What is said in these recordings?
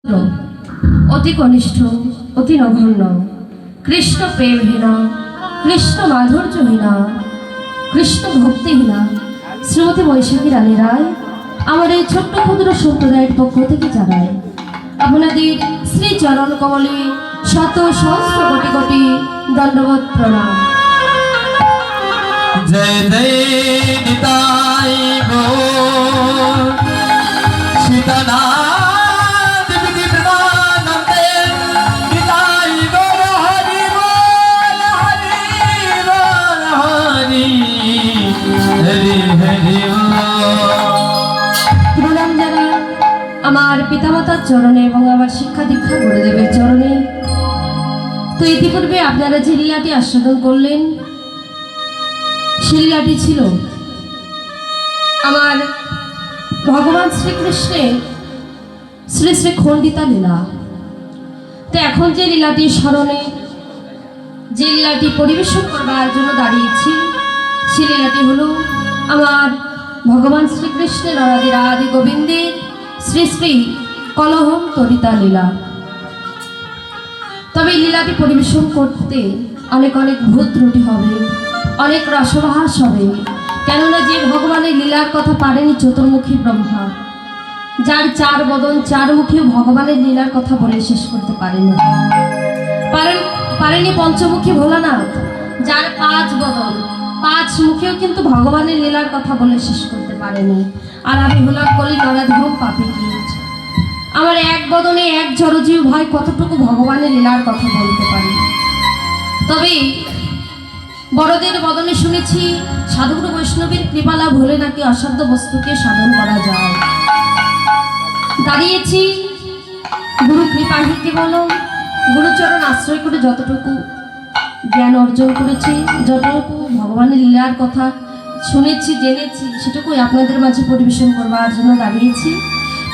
অতি কনিষ্ঠ, অতি নগণ্য, কৃষ্ণ প্রেমহীনা, কৃষ্ণ মাধুর্যহীনা, কৃষ্ণ ভক্তিহীনা শ্রীমতী বৈশাখী রানী রায় আমার এই ছোট্ট ক্ষুদ্র সম্প্রদায়ের পক্ষ থেকে জানায় আপনাদের শ্রী চরণ কমলে শত সহস্র কোটি কোটি দণ্ডবত প্রণাম। জয় জয় নিতাই গৌর সীতানাথ বিধি প্রেমানন্দে নিতাই গৌর হরি বল হরি বল হরি হরি হরি প্রণাম জানাই আমার পিতামাতার চরণে এবং আমার শিক্ষা দীক্ষা গুরুদেবের চরণে। তো ইতিপূর্বে আপনারা যে লীলাটি আস্বাদন করলেন সেই লীলাটি ছিল আমার ভগবান শ্রীকৃষ্ণের শ্রী শ্রী খণ্ডিতা লীলা। তো এখন যে লীলাটি স্মরণে যে লীলাটি পরিবেশন করবার জন্য দাঁড়িয়েছি সেই লীলাটি হলো আমার ভগবান শ্রীকৃষ্ণের আদি গোবিন্দের শ্রী শ্রী কলহম তরিতা লীলা। তবে এই লীলাটি পরিবেশন করতে অনেক অনেক ভুল ত্রুটি হবে, অনেক রসভাস হবে, কেননা যে ভগবানের লীলার কথা পারেনি চতুর্মুখী ব্রহ্মা, যার চার বদন চার মুখী ভগবানের লীলার কথা বলে শেষ করতে পারেনি। পারেনি পঞ্চমুখী ভোলানাথ, যার পাঁচ বদন পাঁচ মুখেও কিন্তু ভগবানের লীলার কথা বলে শেষ করতে পারেনি। আর আমি হলাম কলি নরাধম পাপী কীট, আমার এক বদনে এক জড়জীব ভাই কতটুকু ভগবানের লীলার কথা বলতে পারি। তবে বড়দের বদনে শুনেছি সাধুগুরু বৈষ্ণবের কৃপা লাভ হলে নাকি অসাধ্য বস্তুকে সাধন করা যায়। দাঁড়িয়েছি গুরু কৃপা হিতে বলো, গুরুচরণ আশ্রয় করে যতটুকু জ্ঞান অর্জন করেছি, যতটুকু ভগবানের লীলার কথা শুনেছি জেনেছি সেটুকুই আপনাদের মাঝে পরিবেশন করবার জন্য দাঁড়িয়েছি।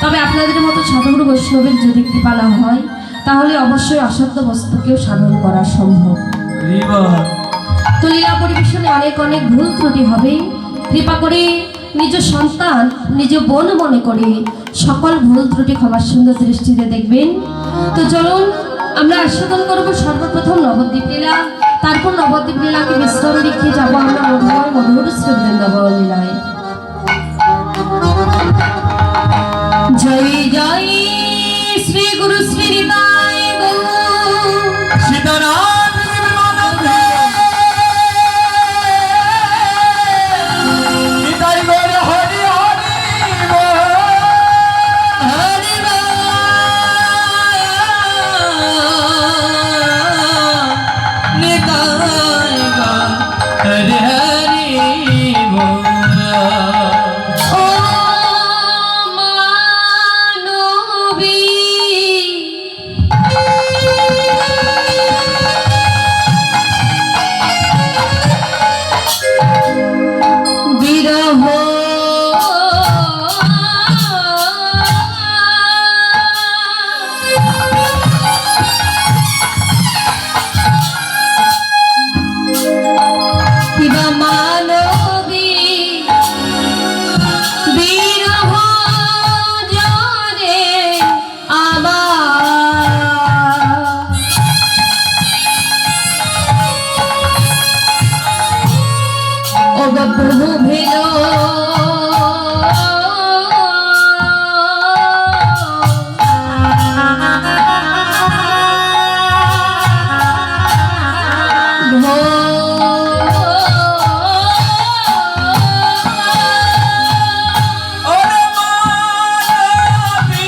তবে আপনাদের মতো সাধুগুরু বৈষ্ণবের যদি কৃপা লাভ হয় তাহলে অবশ্যই অসাধ্য বস্তুকেও সাধন করা সম্ভব। তো লীলা পরিবেশনে অনেক অনেক ভুল ত্রুটি হবে, কৃপা করে নিজ সন্তান নিজ বোন মনে করে সকল ভুল ত্রুটি ক্ষমার সুন্দর দৃষ্টিতে দেখবেন। তো চলুন আমরা আস্বাদন করবো সর্বপ্রথম নবদ্বীপ লীলা, তারপর নবদ্বীপ লীলাকে বিশ্রাম দেখিয়ে যাবো আমরা মধুময় মধুর শ্রী বৃন্দাবন লীলায়। জয় জয় শ্রী গুরু শ্রী নিতাই গৌর সীতানাথ বিধি প্রেমানন্দে নিতাই গৌর হরি হরি বল হরি বল নিতাই গৌর হরি হরি বল ও মানবী বিরহ কিবা মানবী বিরহ জনে আমার ও গো প্রভু ভেল ওরে মানবী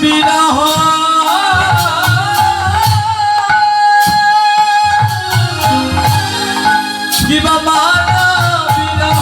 বিরহ কিবা মান বিরহ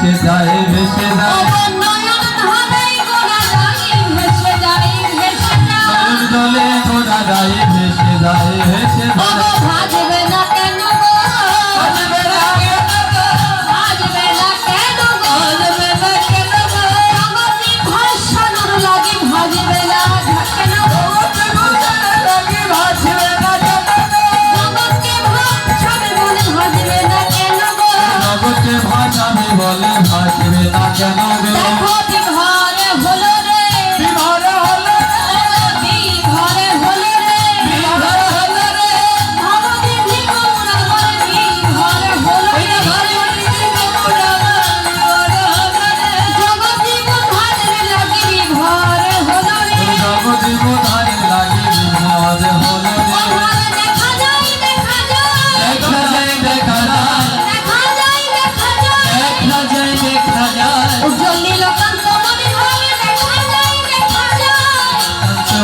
ভেসে যায় ভেসে যায় নয়ন ধারাই গোনা যায় ভেসে যায় ভেসে যায় দলে গোনা যায় ভেসে যায় ভেসে যায় ভাজবে না কেন গো আসবে না কেন গো? ভাজবে না কেন গো আসবে না কেন গো? জগতি ভাষণের লাগি ভাজবে না কেন গো লাগি ভাসবে না কেন গো? জগৎকে ভাষণে বলে ভাজবে না কেন গো জগতে ভাসাবে বলে ভাসবে না কেন গো? দেখো বিঘরে হলো রে বিভারে হলো বিঘরে হলো রে বিভারে হলো রে ভগবতী ভিক্ষুরা বলে বিঘরে হলো রে জগতি ভাজবে লাগি বিঘরে হলো রে জগতে বোধারে লাগি বিভারে হলো রে ঘরে দেখা যায় দেখা যায় দেখা যায় দেখা যায় দেখা যায় দেখা যায় দেখা যায় দেখা যায় উজ্জ্বল কান্ত মনে হয় দেখা যায় দেখা যায়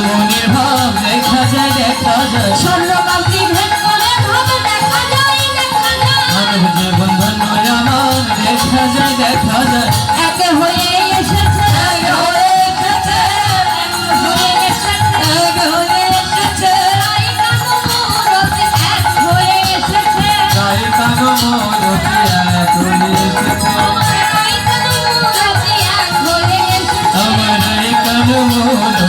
মনের ভাব দেখা যায় দেখা যায় স্বর্ণকান্তি ভেদ করে ভাব দেখা যায় দেখা যায় মানব জীবন ধন্য আমার দেখা যায় দেখা যায় একে হয়ে এসেছে এক হয়ে এসেছে হয়ে এসেছে এক হয়ে এসেছে তাই কামরূপে এক হয়ে এসেছে তাই কানো মরতে এক হয়ে এসেছে তাই কামরূপে এক হয়ে এসেছে আমার এই কানো মরতে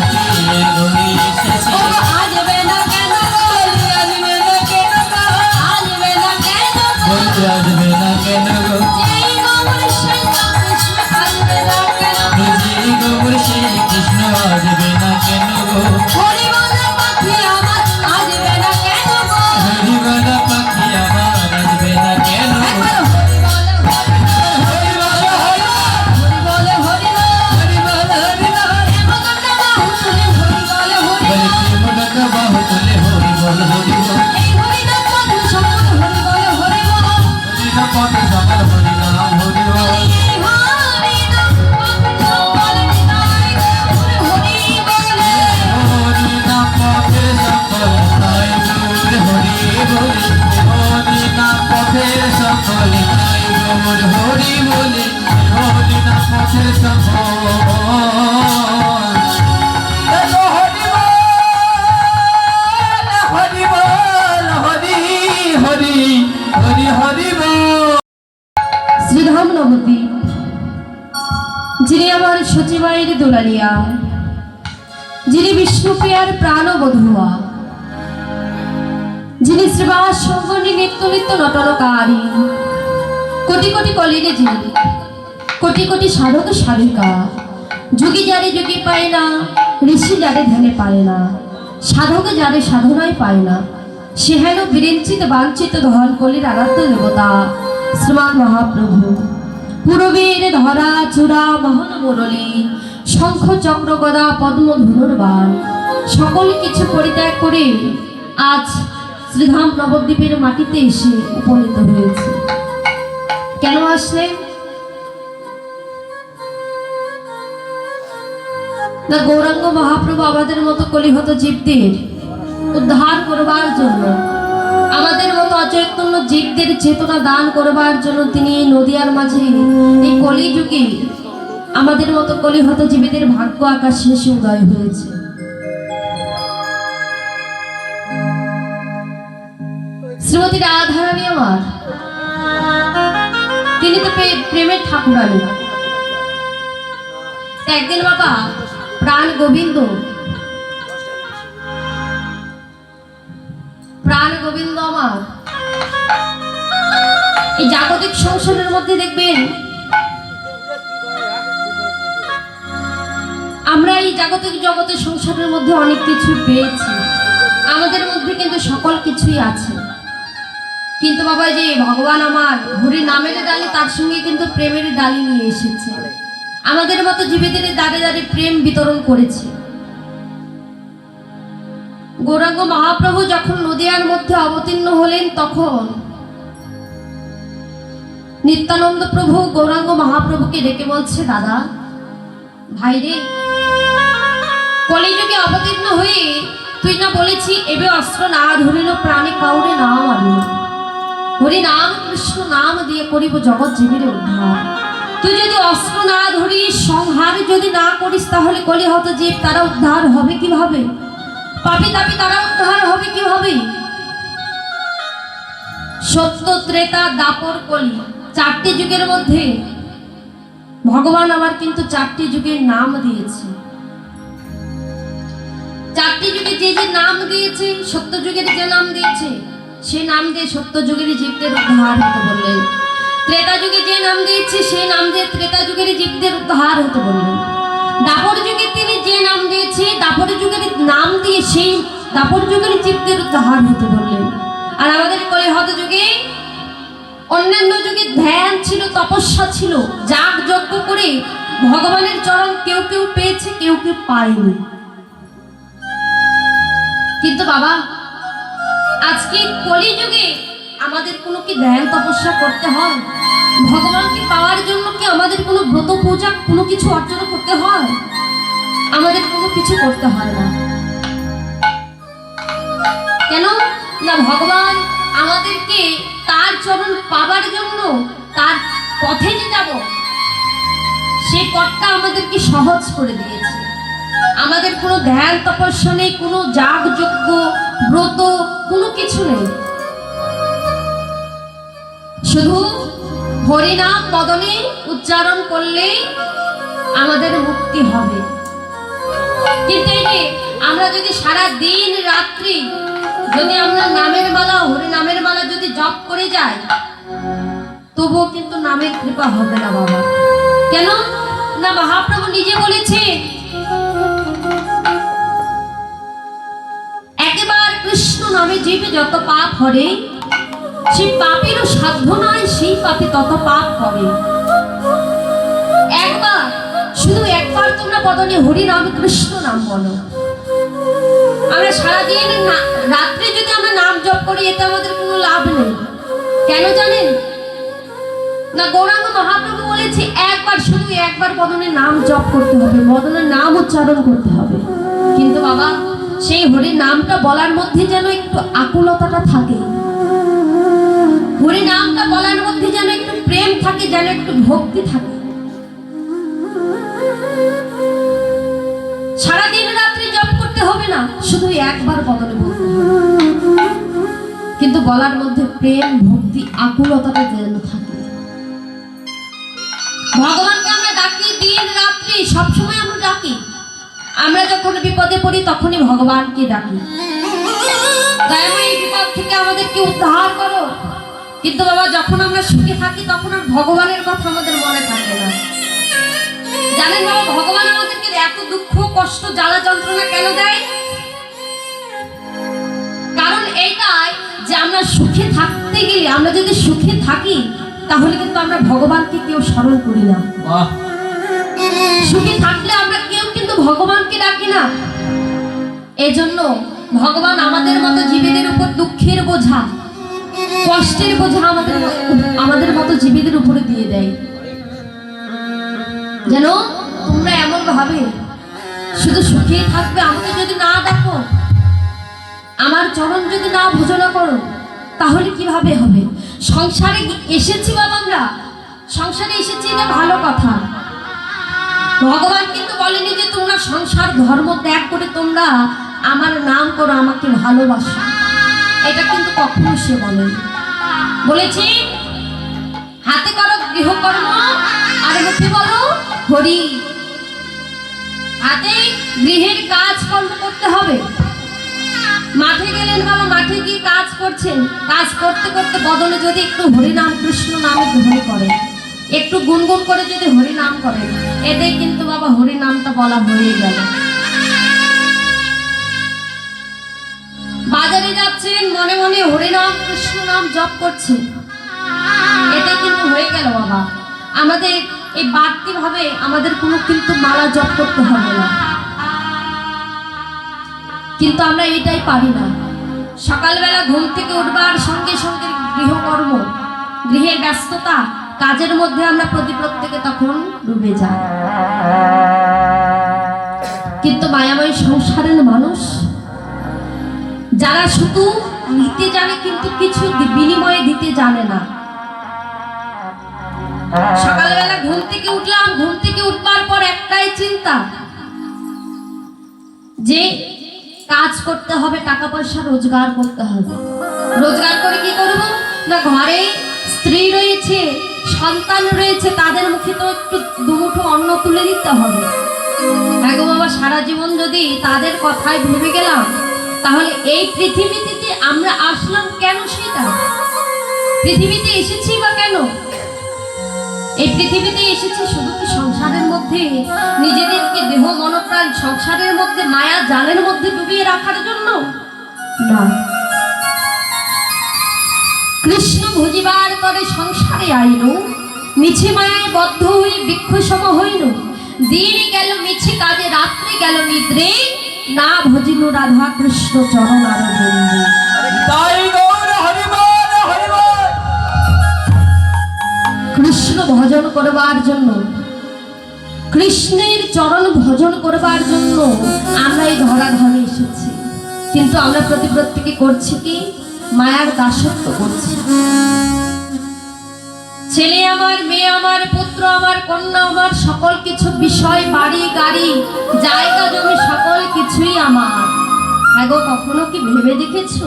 এক হয়ে এসেছে ও আসবে না কেন গো আসবে না কেন গো? আসবে না কেন গো বলতে আসবে না কেন গো? যেই গৌর সেই কৃষ্ণ আসবে না কেন বুঝি গৌর সেই কৃষ্ণ আসবে না কেন গো? হরি বলে পাখি আমার আসবে না কেন গো হরিবলা পাখি আমার আসবে না কেন গো? একবার হরি বলে হরিবলা হরি বলে হরি বলে হরিবলা হরিবলা হেমকান্তা বাহু তুলে হরি বলে হরি বলে প্রেমটাকা বাহু তুলে হরিবল হরিবল এই হরি নাম মধু সম্পদ হরি বলে হরি বল হরিনা পথ সকাল হরিনাম হরিবল এই হরি নাম মধু সম্পদ নিতাই হরি বলে হরিনা পথে সফল তাই গৌর হরি বলে হরিনা পথে সফল তাই গৌর হরি বলে হরিনা পথে সফল এলো হরিবল হরি হরি হরি হরি বল শ্রীধাম নবতী যিনি আমার সচিবায়ের দুলালিয়া যিনি বিষ্ণুপ্রিয়ার প্রাণ বধুয়া যিনি শ্রীবাস সঙ্গনী নিত্য নিত্য নটনকারী কোটি কোটি কলিরে যিনি কোটি কোটি সাধক সাধিকা যোগী যারে যোগী পায় না ঋষি যারে ধ্যানে পায় না সাধক যারে সাধনায় পায় না সে হেন বিরিঞ্চিত বাঞ্ছিত ধন কলির আরাধ্য দেবতা শ্রীমান মহাপ্রভু পুরবীর ধরা চূড়া মহন মুরলী শঙ্খ চক্র গদা পদ্ম ধনুর্বাণ সকল কিছু পরিত্যাগ করে আজ শ্রীধাম নবদ্বীপের মাটিতে এসে উপনীত হয়েছে। কেন আসলেন না? গৌরাঙ্গ মহাপ্রভু আমাদের মতো কলিহত জীবদের উদ্ধার করবার জন্য, আমাদের মতো অচৈতন্য জীবদের চেতনা দান করবার জন্য তিনি এই নদিয়ার মাঝে এই কলিযুগে আমাদের মতো কলিহত জীবীদের ভাগ্য আকাশে এসে উদয় হয়েছে। শ্রীমতী রাধারানী আমার, তিনি তো প্রেমের ঠাকুরানী। একদিন বাবা প্রাণ গোবিন্দ আমার এই জাগতিক সংসারের মধ্যে দেখবেন, আমরা এই জাগতিক জগতের সংসারের মধ্যে অনেক কিছু পেয়েছি, আমাদের মধ্যে কিন্তু সকল কিছুই আছে, কিন্তু বাবা যে ভগবান আমার হরি নামের ডালি, তার সঙ্গে কিন্তু প্রেমের ডালি নিয়ে এসেছে। আমাদের মতো জীবীদের দাঁড়ে দাঁড়ে প্রেম বিতরণ করেছে। গৌরাঙ্গ মহাপ্রভু যখন নদিয়ার মধ্যে অবতীর্ণ হলেন, তখন নিত্যানন্দ প্রভু গৌরাঙ্গ মহাপ্রভুকে ডেকে বলছে, দাদা ভাই রে, কলিযুগে অবতীর্ণ হয়ে তুই না বলেছি এবে অস্ত্র না ধরিল প্রাণে কাউরে না মারিল, হরি নাম কৃষ্ণ নাম দিয়ে করিব জগৎ জীবের উদ্ধার। তুই যদি অস্ত্র না ধরিস, সংহার যদি না করিস, তাহলে কলিহত জীব তারা উদ্ধার হবে কিভাবে? পাপী তাপী তারা উদ্ধার হবে কিভাবে? সত্য, ত্রেতা, দাপর, কলি, চারটি যুগের মধ্যে ভগবান আবার কিন্তু চারটি যুগের নাম দিয়েছে। চারটি যুগে যে যে নাম দিয়েছে, সত্য যুগের যে নাম দিয়েছে সেই নাম দিয়ে সত্য যুগের জীবদের উদ্ধার হতে বললেন। ত্রেতা যুগে যে নাম দিয়েছে সেই নাম দিয়ে ত্রেতা যুগের জীবদের উদ্ধার হতে বললেন। দাপর যুগে তিনি যে নাম দিয়েছে, দাপর যুগের নাম দিয়ে সেই দাপর যুগের জীবদের উদ্ধার হতে বললেন। আর আমাদের কলিহত যুগে, অন্যান্য যুগে ধ্যান ছিল, তপস্যা ছিল, যাগ যজ্ঞ করে ভগবানের চরণ কেউ কেউ পেয়েছে, কেউ কেউ পায়নি। কিন্তু বাবা, আজকে কলিযুগে আমাদের কোনো কি ধ্যান তপস্যা করতে হয়? ভগবানকে পাওয়ার জন্য কি আমাদের কোনো ব্রত পূজা কোনো কিছু অর্জন করতে হয়? আমাদের কোনো কিছু করতে হয় না। কেন না? ভগবান আমাদেরকে তার চরণ পাবার জন্য, তার পথে যে যাব সেই পথটা আমাদেরকে সহজ করে দিয়েছে। আমাদের কোনো ধ্যান তপস্যা নেই, কোনো যাগ যজ্ঞ ব্রত কোনো কিছু নেই। শুধু হরিনাম বদনে উচ্চারণ করলেই আমাদের মুক্তি হবে। কিন্তু এই যে আমরা যদি সারা দিন রাত্রি যদি আমরা নামের মালা, হরিনামের মালা যদি জপ করে যাই, তবুও কিন্তু নামের কৃপা হবে না বাবা। কেন না? মহাপ্রভু নিজে বলেছে, একবার কৃষ্ণ নামে জীবে যত পাপ হরে, সেই পাপেরও সাধ্য নয় সেই পাপে তত পাপ করে। একবার, শুধু একবার তোমরা বদনে হরি নাম কৃষ্ণ নাম বলো। আমরা সারাদিন রাত্রে যদি আমরা নাম জপ করি, এতে আমাদের কোনো লাভ নেই। কেন জানেন না? গৌরাঙ্গ মহাপ্রভু বলেছে একবার, শুধু একবার বদনে নাম জপ করতে হবে, বদনের নাম উচ্চারণ করতে হবে। কিন্তু বাবা, সেই হরি নামটা বলার মধ্যে যেন একটু আকুলতাটা থাকে, হরি নামটা বলার মধ্যে যেন একটু প্রেম থাকে, যেন একটু ভক্তি থাকে। সারাদিন রাত্রি জপ করতে হবে না, শুধু একবার বদনে বলতে হবে, কিন্তু বলার মধ্যে প্রেম, ভক্তি, আকুলতাটা যেন থাকে। ভগবানকে আমরা ডাকি দিন রাত্রি, সবসময় আমরা ডাকি। আমরা যখন বিপদে পড়ি তখনই ভগবানকে ডাকি, দয়াময় এই বিপদ থেকে আমাদেরকে উদ্ধার করো। কিন্তু বাবা, যখন আমরা সুখে থাকি তখন আর ভগবানের কথা আমাদের মনে থাকে না। জানেন বাবা, ভগবান আমাদেরকে এত দুঃখ, কষ্ট, জ্বালা, যন্ত্রণা কেন দেয়? কারণ এইটাই যে আমরা সুখে থাকতে গেলে, আমরা যদি সুখে থাকি তাহলে কিন্তু আমরা ভগবানকে কেউ স্মরণ করি না। সুখে থাকলে আমরা কেউ কিন্তু ভগবানকে ডাকি না। এজন্য ভগবান আমাদের মতো জীবীদের উপর দুঃখের বোঝা, কষ্টের বোঝা আমাদের মতো জীবীদের উপরে দিয়ে দেয়, যেন তোমরা এমন ভাবে শুধু সুখেই থাকবে। আমাকে যদি না ডাকো, আমার চরণ যদি না ভোজনা করো, তাহলে কিভাবে হবে? সংসারে এসেছি বাবা, আমরা সংসারে এসেছি, এটা ভালো কথা। ভগবান কিন্তু বলেনি যে তোমরা সংসার ধর্ম ত্যাগ করে তোমরা আমার নাম করো, আমাকে ভালোবাসো। এটা কিন্তু কখনো সে বলেনি। বলেছি হাতে করো গৃহকর্ম, আর মুখে বলো হরি। হাতে গৃহের কাজ কর্ম করতে হবে। মাঠে গেলেন বাবা, মাঠে গিয়ে কাজ করছেন, কাজ করতে করতে বদলে যদি একটু হরি নাম কৃষ্ণ নামে ধ্বনি করে, একটু গুনগুন করে যদি হরি নাম করে, এতেই কিন্তু বাবা হরি নামটা বলা হয়ে গেল। বাজারে যাচ্ছেন, মনে মনে হরি নাম কৃষ্ণ নাম জপ করছেন, এতে কিন্তু হয়ে গেল বাবা। আমাদের এই বাড়তি ভাবে আমাদের কোনো কিন্তু মালা জপ করতে হবে না। কিন্তু আমরা এটাই পারি না। সকালবেলা ঘুম থেকে উঠবার সঙ্গে সঙ্গে গৃহকর্ম, গৃহের ব্যস্ততা, কাজের মধ্যে আমরা প্রত্যেকে তখন ডুবে যাই। কিন্তু মায়াময় সংসারের মানুষ যারা শুধু নিতে জানে কিন্তু কিছু বিনিময়ে দিতে জানে না, সকালবেলা ঘুম থেকে উঠলাম, ঘুম থেকে উঠবার পর একটাই চিন্তা যে কাজ করতে হবে, টাকা পয়সা রোজগার করতে হবে। রোজগার করে কি করব না, ঘরে স্ত্রী রয়েছে, সন্তান রয়েছে, তাদের মুখে তো একটু দুমুঠো অন্ন তুলে দিতে হবে। হ্যাঁ গো বাবা, সারা জীবন যদি তাদের কথায় ভেবে গেলাম, তাহলে এই পৃথিবীতে আমরা আসলাম কেন? সেটা পৃথিবীতে এসেছি বা কেন? এই পৃথিবীতে এসেছি শুধু কি সংসারের মধ্যে নিজেদেরকে দেহ মনপ্রাণ সংসারের মধ্যে মায়া জালের মধ্যে ডুবিয়ে রাখার জন্য? না, কৃষ্ণ ভজিবার করে সংসারে আইল, মিছে মায়ায় বদ্ধ হয়ে বৃক্ষসম হইল। দিন গেল মিছে কাজে, রাত্রি গেল নিদ্রে, না ভজিল রাধা কৃষ্ণ চরণ আরবিন্দে। তাই গৌর হরিবল হরিবল। কৃষ্ণ ভজন করবার জন্য, কৃষ্ণের চরণ ভজন করবার জন্য আমরা এই ধরাধামে এসেছি। কিন্তু আমরা প্রত্যেকে করছি কি? মায়ার দাসত্ব করছি। ছেলে আমার, মেয়ে আমার, পুত্র আমার, কন্যা আমার, সকল কিছু বিষয়, বাড়ি গাড়ি, জায়গা জমি, সকল কিছুই আমার। হ্যাঁ গো, কখনো কি ভেবে দেখেছো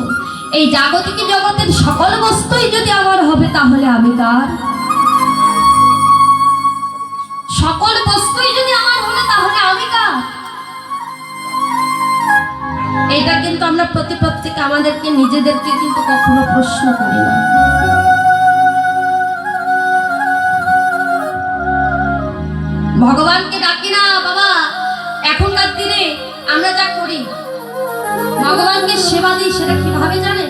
এই জাগতিক জগতের সকল বস্তুই যদি আমার হবে, তাহলে আমি কার? সকল বস্তুই যদি আমার হলে তাহলে আমি কার? এটা কিন্তু আমরা প্রত্যেকে আমাদেরকে নিজেদেরকে কিন্তু কখনো প্রশ্ন করি না। ভগবানকে ডাকি না বাবা। এখনকার দিনে আমরা যা করি, ভগবানকে সেবা দিই, সেটা কিভাবে জানেন?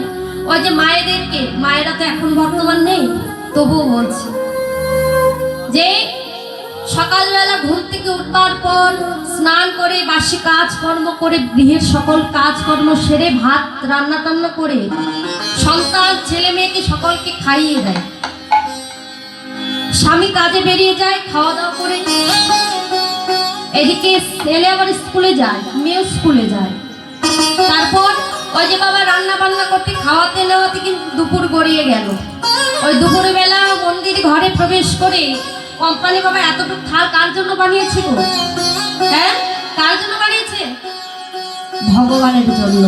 ওই যে মায়েদেরকে, মায়েরা তো এখন বর্তমান নেই, তবুও বলছি যে সকালবেলা ঘুম থেকে উঠবার পর স্নান করে, বাসি কাজকর্ম করে, গৃহের সকল কাজকর্ম সেরে, ভাত রান্না টান্না করে, সন্তান ছেলে মেয়েকে সকলকে খাইয়ে দেয়। স্বামী কাজে বেরিয়ে যায়, খাওয়া দাওয়া করে, এদিকে ছেলে আবার স্কুলে যায়, মেয়েও স্কুলে যায়। তারপর ওই যে বাবা রান্না বান্না করতে, খাওয়াতে নেওয়াতে কিন্তু দুপুর গড়িয়ে গেল। ওই দুপুর বেলা মন্দির ঘরে প্রবেশ করে কোম্পানি বাবা এতটুকু থাল কার জন্য বানিয়েছে গো? হ্যাঁ, কার জন্য বানিয়েছে? ভগবানের জন্য।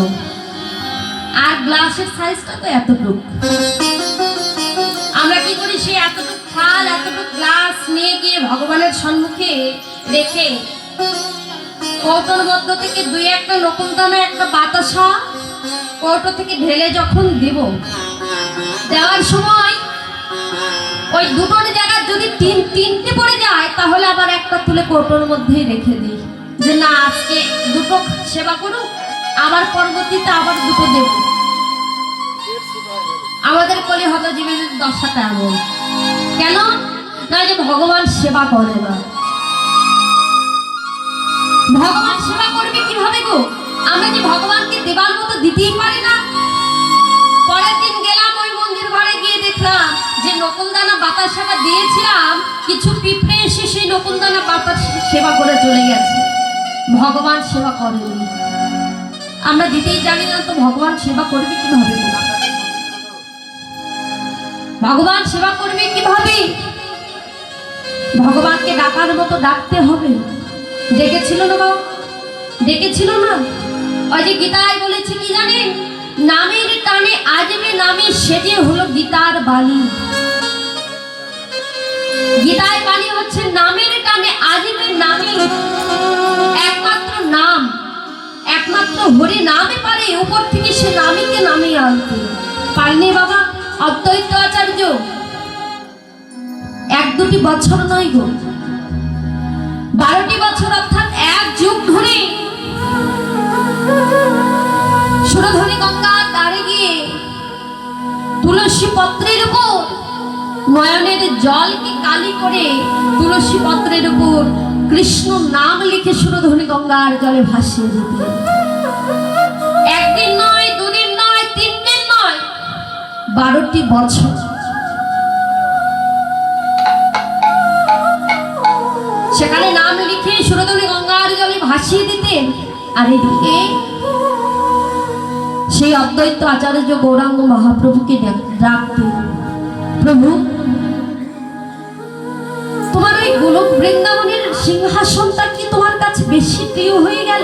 আর গ্লাসের সাইজটা তো এতটুকু। আমরা কি করি? সে এতটুকু থাল, এতটুকু গ্লাস নিয়ে গিয়ে ভগবানের সম্মুখে রেখে কৌটোর মধ্য থেকে দুই একটা নকুল দানা, একটা বাতাসা কৌটো থেকে ঢেলে যখন দেব, দেওয়ার সময় ওই দুটোর জায়গায় যদি তিনটে পড়ে যায়, তাহলে আবার একটা তুলে কৌটোর মধ্যেই রেখে দিই, যে না আজকে দুটো সেবা করুক, আবার পরবর্তীতে আবার দুটো দেব। আমাদের কলি হত জীবের দশাটা এমন কেন? না, যে ভগবান সেবা করে না। ভগবান সেবা করবে কিভাবে গো? আমরা যে ভগবানকে দেবার মতো দিতেই পারি না। পরের দিন গেলাম ওই মন্দির ঘরে, গিয়ে দেখলাম যে নকুলদানা বাতাসাটা দিয়েছিলাম, কিছু পিঁপড়ে এসে সেই নকুলদানা বাতাস সেবা করে চলে গেছে। ভগবান সেবা করেনি। আমরা দিতেই জানি না, তো ভগবান সেবা করবে কিভাবে? ভগবান সেবা করবে কিভাবে? ভগবানকে ডাকার মতো ডাকতে হবে। ডেকেছিল না বাবা? ডেকেছিল না? ওই যে গীতায় বলেছে কি জানেন? নামের টানে আজবে নামে সেজে হলো গীতার বাণী। গীতায় বাণী হচ্ছে নামের টানে আজবে নামে। একমাত্র নাম, একমাত্র হরি নামে পারে উপর থেকে সে নামীকে নামিয়ে আনতে পারেনি বাবা। অদ্বৈত আচার্য 1-2 বছর নয় গো, 12টি বছর, অর্থাৎ 1 যুগ ধরে সুরধনী গঙ্গার ধারে গিয়ে তুলসী পত্রের উপর নয়নের জলকে কালি করে তুলসী পত্রের উপর কৃষ্ণ নাম লিখে সুরধনী গঙ্গার জলে ভাসিয়ে দিতে। একদিন নয়, 2 দিন নয়, 3 দিন নয়, 12টি বছর। সেখানে নাম লিখে সুরধনী গঙ্গার জলে ভাসিয়ে দিতেন। আর এদিকে সেই অদ্বৈত আচার্য গৌরাঙ্গ মহাপ্রভুকে ডাকতেন, প্রভু তোমার ওই গোলক বৃন্দাবনের সিংহাসনটা কি তোমার কাছে বেশি প্রিয় হয়ে গেল?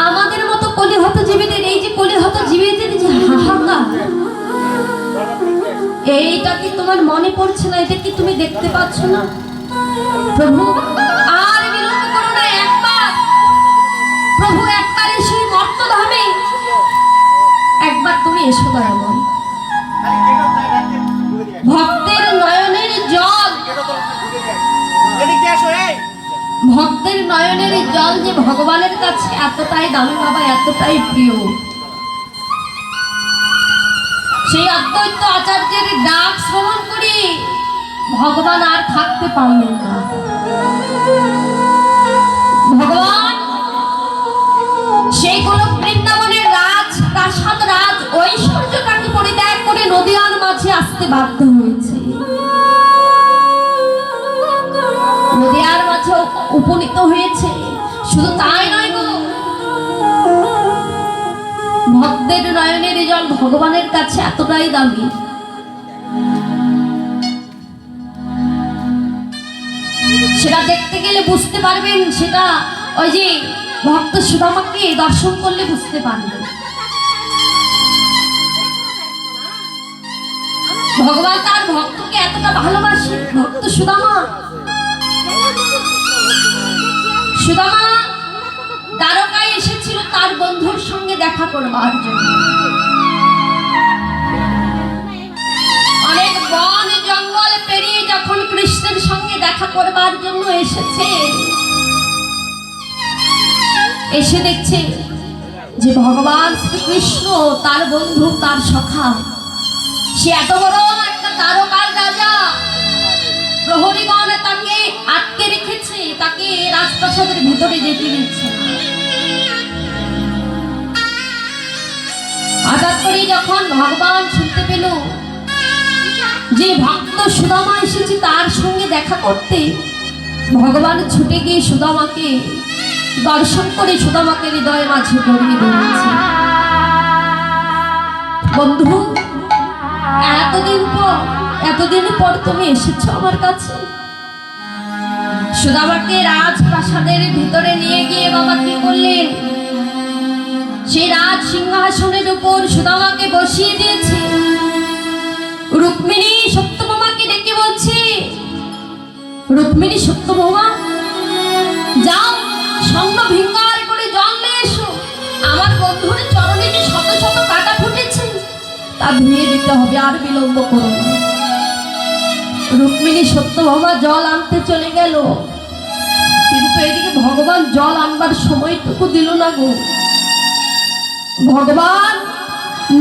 আমাদের মতো কলিহত জীবীদের, এই যে কলিহত জীবীদের যে হাহাকার, এইটা কি তোমার মনে পড়ছে না? এটা কি তুমি দেখতে পাচ্ছ না? প্রভু আর বিলম্ব করো না, একবার প্রভু একবার এসে মর্তধামে একবার তুমি এসো দয়াময়। ভক্তের নয়নের জল, ভক্তের নয়নের জল যে ভগবানের কাছে এতটাই দামি বাবা, এতটাই প্রিয়, সেই অদ্বৈত আচার্যের ডাক শ্রবণ করে ভগবান আর থাকতে পারলেন না। ভগবান সেই গোলক বৃন্দাবনের রাজ প্রাসাদ, রাজ ঐশ্বর্যটাকে পরিত্যাগ করে নদীয়ার মাঝে আসতে বাধ্য হয়েছে। নদীয়ার মাঝে উপনীত হয়েছে। শুধু তাই নয় গো, ভক্তের নয়নের জল ভগবানের কাছে এতটাই দামি, সেটা দেখতে গেলে বুঝতে পারবেন, সেটা ওই যে ভক্ত সুদামাকে দর্শন করলে বুঝতে পারবেন। ভগবান তার ভক্তকে এতটা ভালোবাসে। ভক্ত সুদামা, সুদামা দ্বারকায় এসেছিল তার বন্ধুর সঙ্গে দেখা করবার জন্য। অনেক বন জঙ্গল পেরিয়ে যখন কৃষ্ণের সঙ্গে দেখা করবার জন্য এসেছে, এসে দেখছে যে ভগবান শ্রীকৃষ্ণ, তার বন্ধু, তার সখা, সে এত বড় একটা দ্বারকার রাজা, প্রহরীগণ তাকে আটকে রেখেছে, তাকে রাজপ্রাসাদের ভিতরে যেতে দিচ্ছে না। হঠাৎ করে যখন ভগবান শুনতে পেল যে ভক্ত সুদামা এসেছে তার সঙ্গে দেখা করতে, ভগবান ছুটে গিয়ে সুদামাকে দর্শন করে সুদামাকে হৃদয় মাঝে জড়িয়ে ধরেছে। বন্ধু, এতদিন পর তুমি এসেছো আমার কাছে। সুদামাকে রাজপ্রাসাদের ভিতরে নিয়ে গিয়ে বাবা কি করলেন? সেই রাজ সিংহাসনের উপর সুদামাকে বসিয়ে দিয়েছে। রুক্মিণী সত্যভামাকে ডেকে বলছে, রুক্মিণী সত্যভামা, যাও স্বর্ণ ভিঙ্গার করে জল নিয়ে এসো। আমার বন্ধুর চরণে যে শত শত কাটা ফুটেছে তা ধুয়ে দিতে হবে, আর বিলম্ব করো না। রুক্মিণী সত্যভামা জল আনতে চলে গেল, কিন্তু এদিকে ভগবান জল আনবার সময়টুকু দিল না গো। ভগবান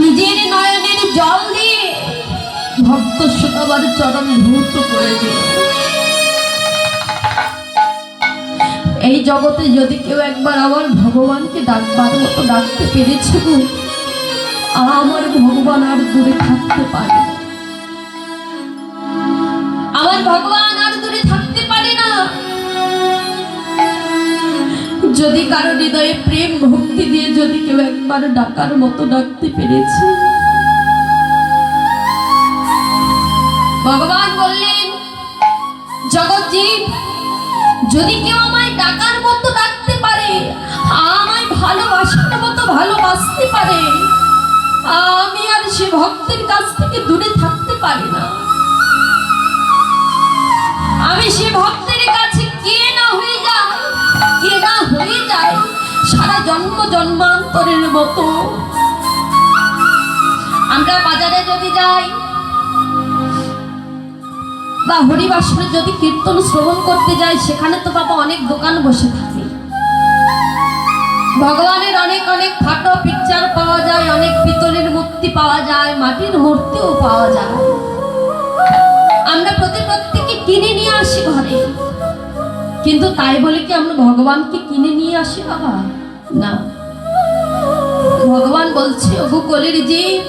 নিজের নয়নের জল দিয়ে ভক্ত সুদামার চরণ ধৌত করে দিল। এই জগতে যদি কেউ একবার আমার ভগবানকে ডাকবার মতো ডাকতে পেরেছে গো, আমার ভগবান আর দূরে থাকতে পারে না। আমার ভগবান আর দূরে থাকতে পারে না। যদি কারো হৃদয়ে প্রেম ভক্তি দিয়ে যদি কেউ একবার ডাকার মতো ডাকতে পেরেছে, ভগবান বললেন, জগৎজীব, যদি কেউ আমায় ডাকার মতো ডাকতে পারে, আমায় ভালোবাসার মতো ভালোবাসতে পারে, আমি আর সে ভক্তের কাছ থেকে দূরে থাকতে পারি না। আমি সে ভক্তের কাছে কে না হয়ে যায় সারা জন্ম জন্মান্তরের মতো। আমরা বাজারে যদি যাই বা হরিবাসরে যদি কীর্তন শ্রবণ করতে যাই, সেখানে তো বাবা অনেক দোকান বসে থাকে। ভগবানের অনেক অনেক ফটো পিকচার পাওয়া যায়, অনেক পিতলের মূর্তি পাওয়া যায়, মাটির মূর্তিও পাওয়া যায়। আমরা প্রত্যেকে কিনে নিয়ে আসি ঘরে, কিন্তু তাই বলে কি আমরা ভগবানকে কিনে নিয়ে আসি বাবা? না। ভগবান বলছে, ওগো কলির জীব,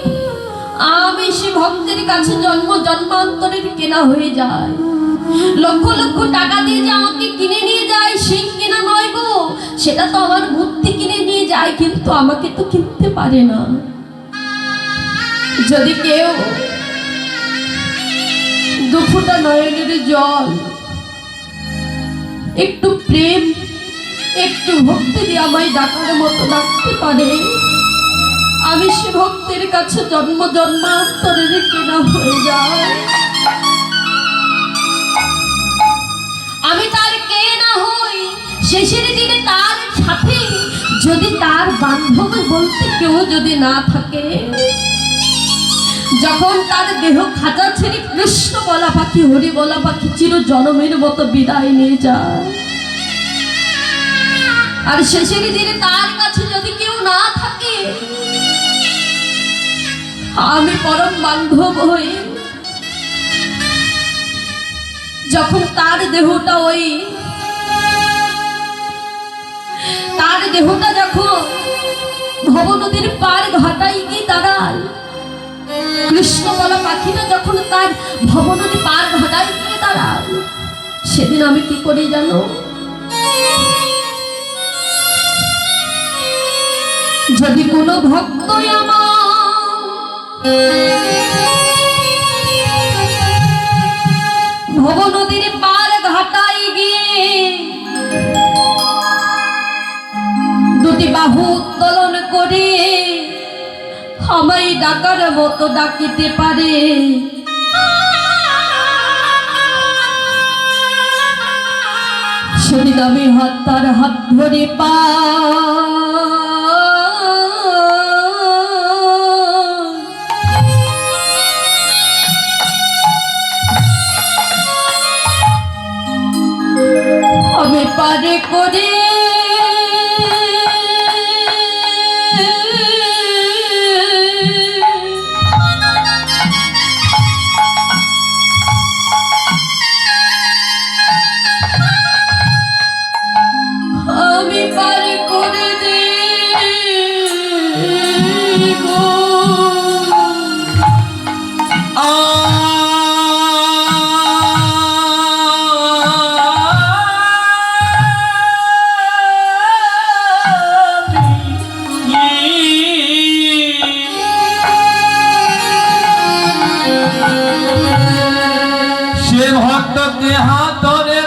আমি সে ভক্তের কাছে জন্ম জন্মান্তরের কেনা হয়ে যায়। লক্ষ লক্ষ টাকা দিয়ে যে আমাকে কিনে নিয়ে যায়, সেই কেনা নয় গো, সেটা তো আমার মূর্তি কিনে নিয়ে যায়, কিন্তু আমাকে তো কিনতে পারে না। যদি কেউ দুফোঁটা নয়নের জল, একটু প্রেম, একটু ভক্তি দিয়ে আমায় ডাকার মতো ডাকতে পারে, আমি সে ভক্তের কাছে জন্ম জন্মান্তরের কেনা হয়ে যায়। আমি তার কে না হই, শেষের দিনে তার সাথে যদি তার বান্ধব বলতে কেউ যদি না থাকে, যখন তার দেহ খাঁচা ছেড়ে কৃষ্ণ বলা পাখি, হরি বলা পাখি চির জনমের মতো বিদায় নিয়ে যায়, আর শেষের দিনে তার কাছে যদি কেউ না থাকে, আমি পরম বান্ধব হয়ে যখন তার দেহটা যখন ভবনদীর পার ঘাটাই গিয়ে দাঁড়ায়, কৃষ্ণ বলা পাখিটা যখন তার ভবনদী পার ঘাটাই গিয়ে দাঁড়ায়, সেদিন আমি কি করি জানো? যদি কোনো ভক্ত আমার ভবনদীর পার ঘাটাই গিয়ে দুটি বাহু উত্তোলন করে আমায় ডাকার মতো ডাকিতে পারে, সেদিন আমি তার হাত ধরে আমি পারে করে ভক্তকে হাতরে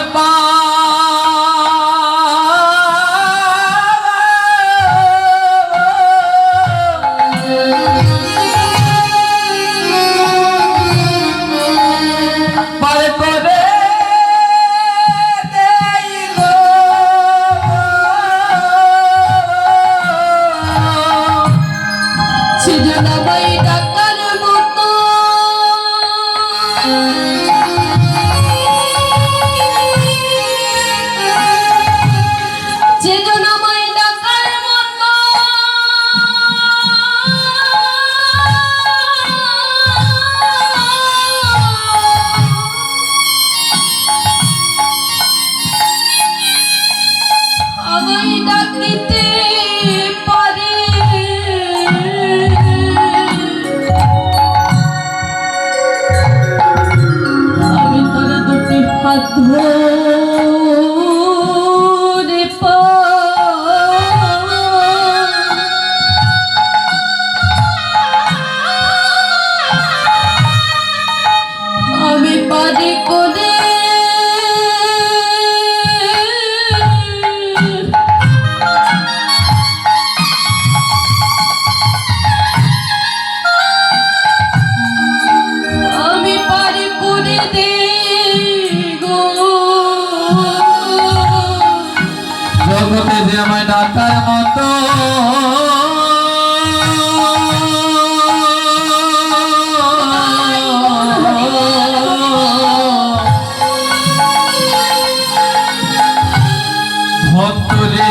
পা বাড়ি করে আমি বাড়ি করে দে গো জগতে যে আমায় ডাকার মতো ভক্তরে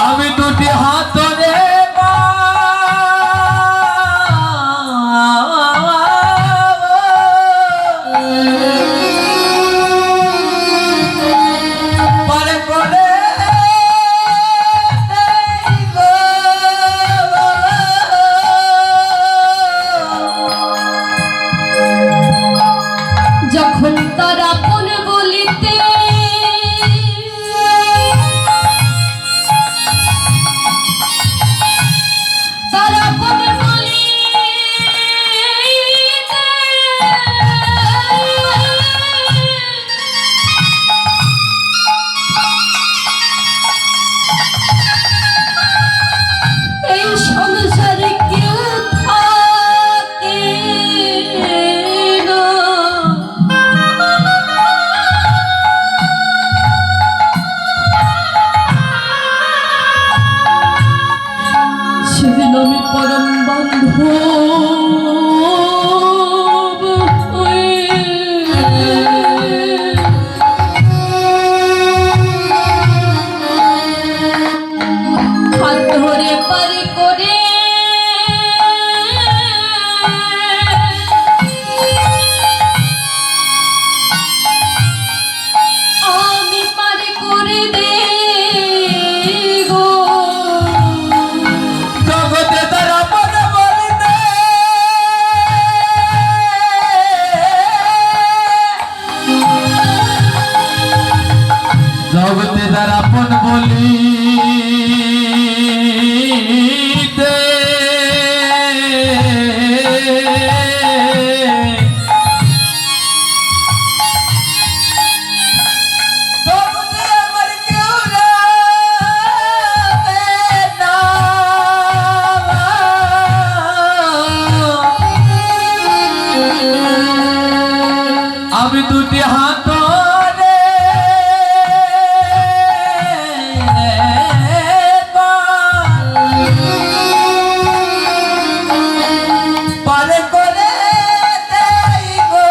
আমি দুটি হাত ধরে পারে করে দেই গো। যখন তার আপন বলিতে তার আপন বলিতে এই সংসারে কেউ থাকে না সেদিন আমি পরম বান্ধব হাত ধরে পারি করে আমি পারি করে দে গো জগতে তার আপন বলিতে জগতে তার আপন বলিতে জগতে আমার কেউ রবে না। আমি দুটি হাত ধরে পারে করে দেই গো।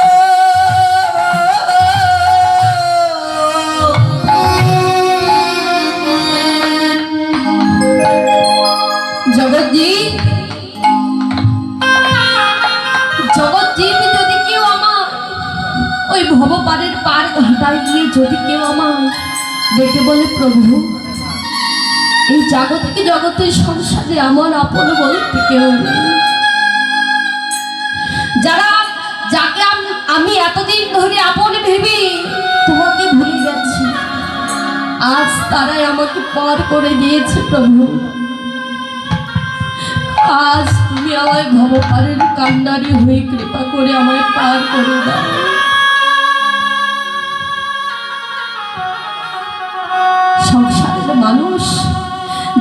জগৎজীব জগৎজীব যদি কেউ আমার ওই ভবপারের পার ঘাটায় গিয়ে যদি কেউ আমার দেখে বলে প্রভু এই জাগতিক জগতের সংসারে আমার আপন বলতে কেউ নেই, যারা যাকে আমি এতদিন ধরে আপন ভেবে তোমাকে ভুলে গেছি, আজ তারাই আমাকে পার করে দিয়েছে প্রভু। আজ তুমি আমায় ভবপারের কান্ডারি হয়ে কৃপা করে আমায় পার করে দাও। সংসারের মানুষ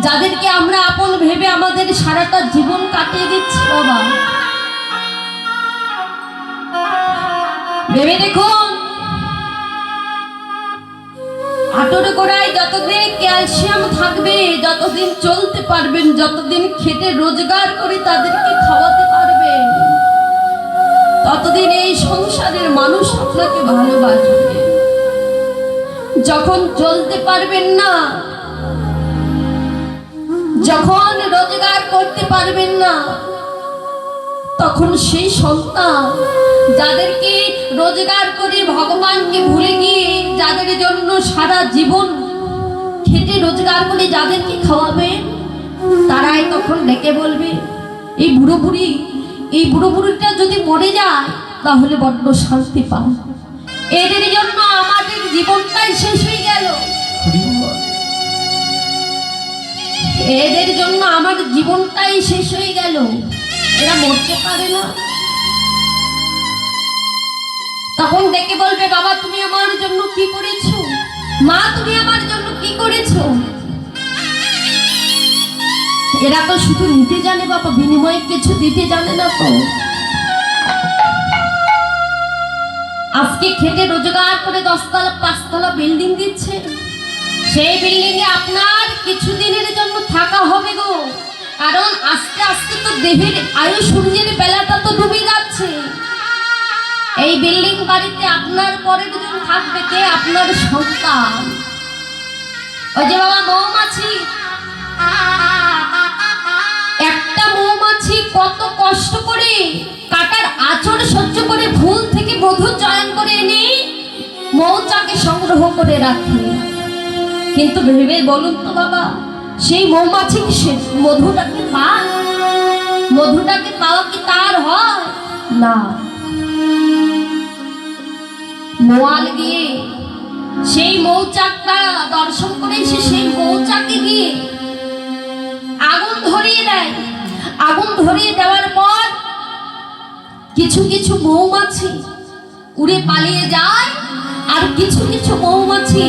যাদেরকে আমরা আপন ভেবে আমাদের সারাটা জীবন কাটিয়ে দিচ্ছি বাবা, ভেবে দেখুন হাঁটুর গোড়ায় যতদিন ক্যালসিয়াম থাকবে, যতদিন চলতে পারবেন, যতদিন খেটে রোজগার করে তাদেরকে খাওয়াতে পারবেন, ততদিন এই সংসারের মানুষ আপনাকে ভালোবাসবে। যখন চলতে পারবেন না, যখন রোজগার করতে পারবেন না, তখন সেই সন্তান যাদেরকে রোজগার করে ভগবানকে ভুলে গিয়ে যাদের জন্য সারা জীবন খেটে রোজগার করে যাদেরকে খাওয়াবে, তারাই তখন ডেকে বলবে, এই বুড়ো বুড়িটা যদি মরে যায় তাহলে বড্ড শান্তি পায়। এদের জন্য আমাদের জীবনটাই শেষ হয়ে গেল, এদের জন্য আমার জীবনটাই শেষ হয়ে গেল, এরা মরতে পারে না। তখন ডেকে বলবে, বাবা তুমি আমার জন্য কি করেছো, মা তুমি আমার জন্য কি করেছো। এরা তো শুধু নিতে জানে বাবা, বিনিময়ে কিছু দিতে জানে না। তো আজকে খেটে রোজগার করে 10 তলা 5 তলা বিল্ডিং দিচ্ছে, সেই বিল্ডিং এ আপনার কিছুদিনের জন্য থাকা হবে গো, কারণ আস্তে আস্তে তো দেহের আয়ু সূর্যের বেলাটা তো ডুবে যাচ্ছে। এই বিল্ডিং বাড়িতে আপনার পরে দুজন থাকবে কে, আপনার সন্তান। ওই যে বাবা মৌমাছি, একটা মৌমাছি কত কষ্ট করে কাটার আঁচড় সহ্য করে ফুল থেকে মধু চয়ন করে এনে মৌচাকে সংগ্রহ করে রাখে, কিন্তু ভেবে বলুন তো বাবা, সেই মৌমাছি সে মধুটাকে পায়? মধুটাকে পাওয়া কি তার হয় না? মোয়াল গিয়ে সেই মৌচাকটা দর্শন করে সে সেই মৌচাকে গিয়ে আগুন ধরিয়ে দেয়। আগুন ধরিয়ে দেওয়ার পর কিছু কিছু মৌমাছি উড়ে পালিয়ে যায়, আর কিছু কিছু মৌমাছি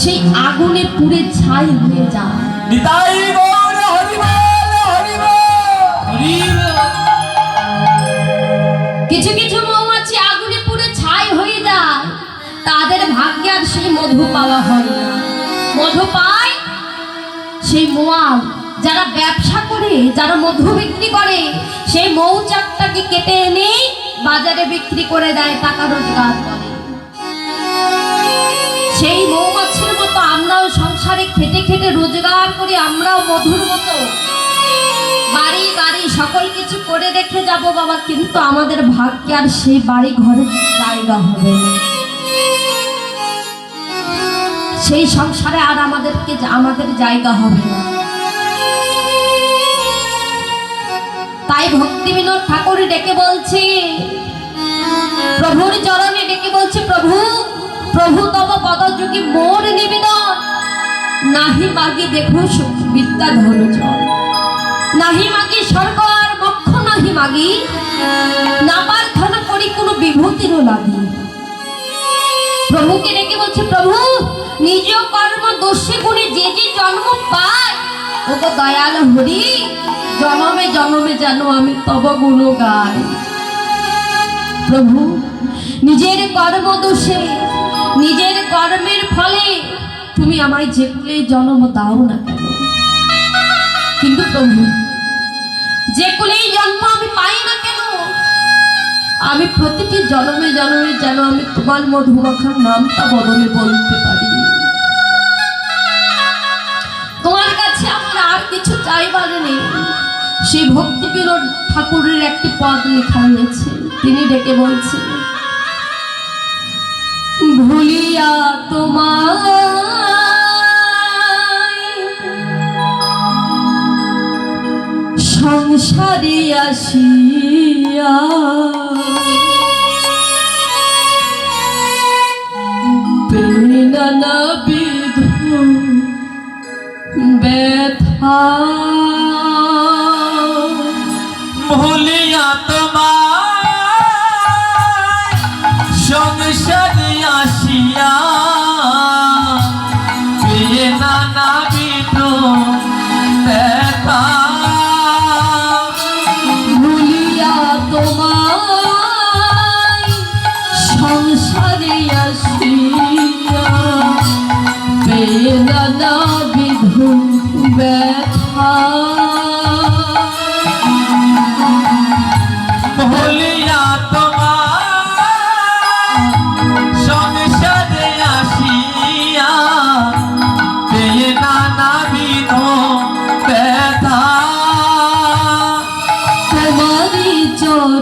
সেই আগুনে পুড়ে ছাই হয়ে যায়। নিতাই গৌর হরি বল, হরি বল। কিছু কিছু মৌমাছি আগুনে পুড়ে ছাই হয়ে যায়, তাদের ভাগ্যে আর সেই মধু পাওয়া হয় না। মধু পায় সেই মোয়াল, যারা ব্যবসা করে, যারা মধু বিক্রি করে, সেই মৌচাকটাকে কেটে এনে বাজারে বিক্রি করে দেয়, টাকা রোজগার করে। সেই মৌমাছির মতো আমরাও সংসারে খেটে খেটে রোজগার করি, আমরাও মধুর মতো বাড়ি গাড়ি সকল কিছু করে রেখে যাব বাবা, কিন্তু আমাদের ভাগ্যে আর সেই বাড়ি ঘরের জায়গা হবে না, সেই সংসারে আর আমাদের জায়গা হবে না। তাই ভক্তি বিনোদ ঠাকুর ডেকে বলছে, প্রভুর চরণে ডেকে বলছে, প্রভু প্রভু তব পদযুগী মোর নিবেদন, নাহি মাগি দেখো বিদ্যা ধনচর, নাহি মাগি স্বর্গ আর মোক্ষ, নাহি মাগি না প্রার্থনা করি কোনো বিভূতিরও লাগি। প্রভুকে ডেকে বলছে, প্রভু নিজ কর্ম দোষে গুণে যে যে জন্ম পায়, ও তো দয়াল হরি জনমে জনমে যেন আমি তব গুণ গাই। প্রভু নিজের কর্ম দোষে, নিজের কর্মের ফলে তুমি আমায় যে কুলেই জন্ম দাও না কেন, কিন্তু প্রভু যে কুলেই জন্ম আমি পাই না কেন, আমি প্রতিটি জন্মে জন্মে যেন আমি তোমার মধুমাখার নামটা বদলে বলতে পারি। তোমার কাছে আমার আর কিছু চাইবার নেই। সেই ভক্তি বিনোদ ঠাকুরের একটি পদ লেখা হয়েছে, তিনি ডেকে বলছেন, ভুলিয়া তোমায় সংসারে আসিয়া নানাবিধ ব্যথা, ভুলিয়া তোমায় সংসারে আসিয়া পেয়ে নানাবিধ ব্যথা, ভুলিয়া তোমায় সংসারে আসিয়া পেয়ে নানাবিধ ব্যথা, ভুলিয়া তোমায় সংসারে আসিয়া পেয়ে নানাবিধ ব্যথা, তোমারি চরণ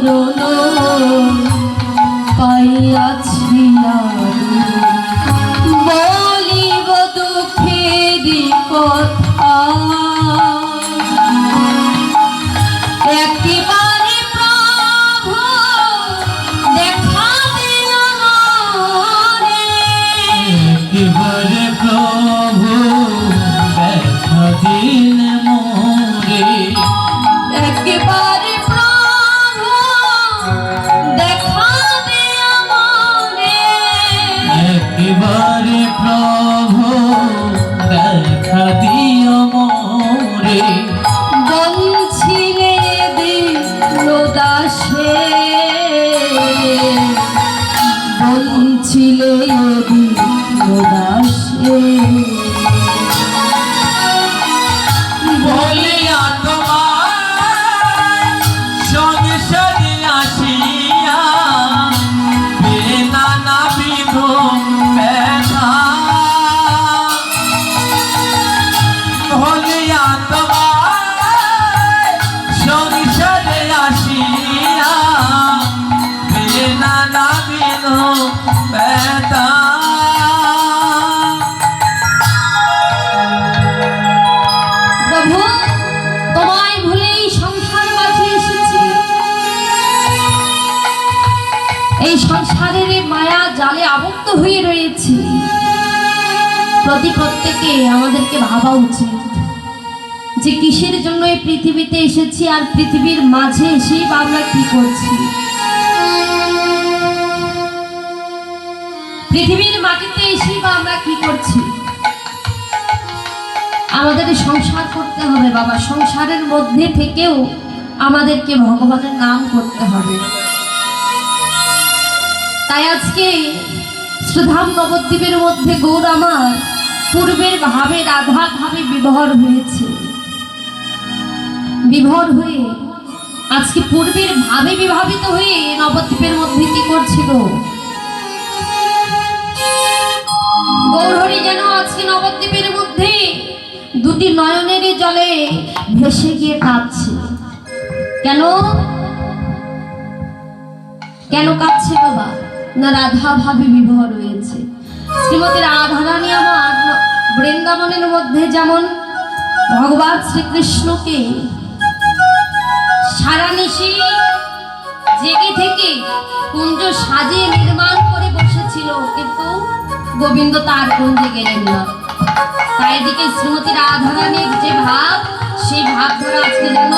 বলিয়া তোমার সংসারে আসিয়া বিনা না বিধ ব্যথা বলিয়া তোমার সংসারে আসিয়া বিনা না বিধ ব্যথা প্রভু তোমায় ভুলে এই সংসার মাঝে এসেছি। এই সংসারের মায়া জালে আবদ্ধ হয়ে রয়েছি। প্রত্যেকে আমাদেরকে ভাবা উচিত যে কিসের জন্য এই পৃথিবীতে এসেছি, আর পৃথিবীর মাঝে এসেই বা আমরা কি করছি। পৃথিবীর মাটিতে এসেই বা আমরা কি করছি। আমাদের সংসার করতে হবে বাবা, সংসারের মধ্যে থেকেও আমাদেরকে ভগবানের নাম করতে হবে। তাই আজকে শ্রীধাম নবদ্বীপের মধ্যে গৌর আমার পূর্বের ভাবে রাধা ভাবে বিভোর হয়েছে। বিভোর হয়ে আজকে পূর্বের ভাবে বিভাবিত হয়ে নবদ্বীপের মধ্যে কি করছিল। গৌরহরি যেন আজকে নবদ্বীপের মধ্যে দুটি নয়নের জলে ভেসে গিয়ে কাঁদছে। কেন কেন কাঁদছে বাবা? না রাধা ভাবে বিভোর রয়েছে। শ্রীমতী রাধারানী আমার বৃন্দাবনের মধ্যে যেমন ভগবান শ্রীকৃষ্ণকে সারা নিশি জেগে থেকে কুঞ্জ সাজিয়ে নির্মাণ করে বসেছিল, কিন্তু গোবিন্দ তার কুঞ্জে গেলেন না। তাই এদিকে শ্রীমতী রাধারানীর যে ভাব, সেই ভাব ধরে আজকে যেন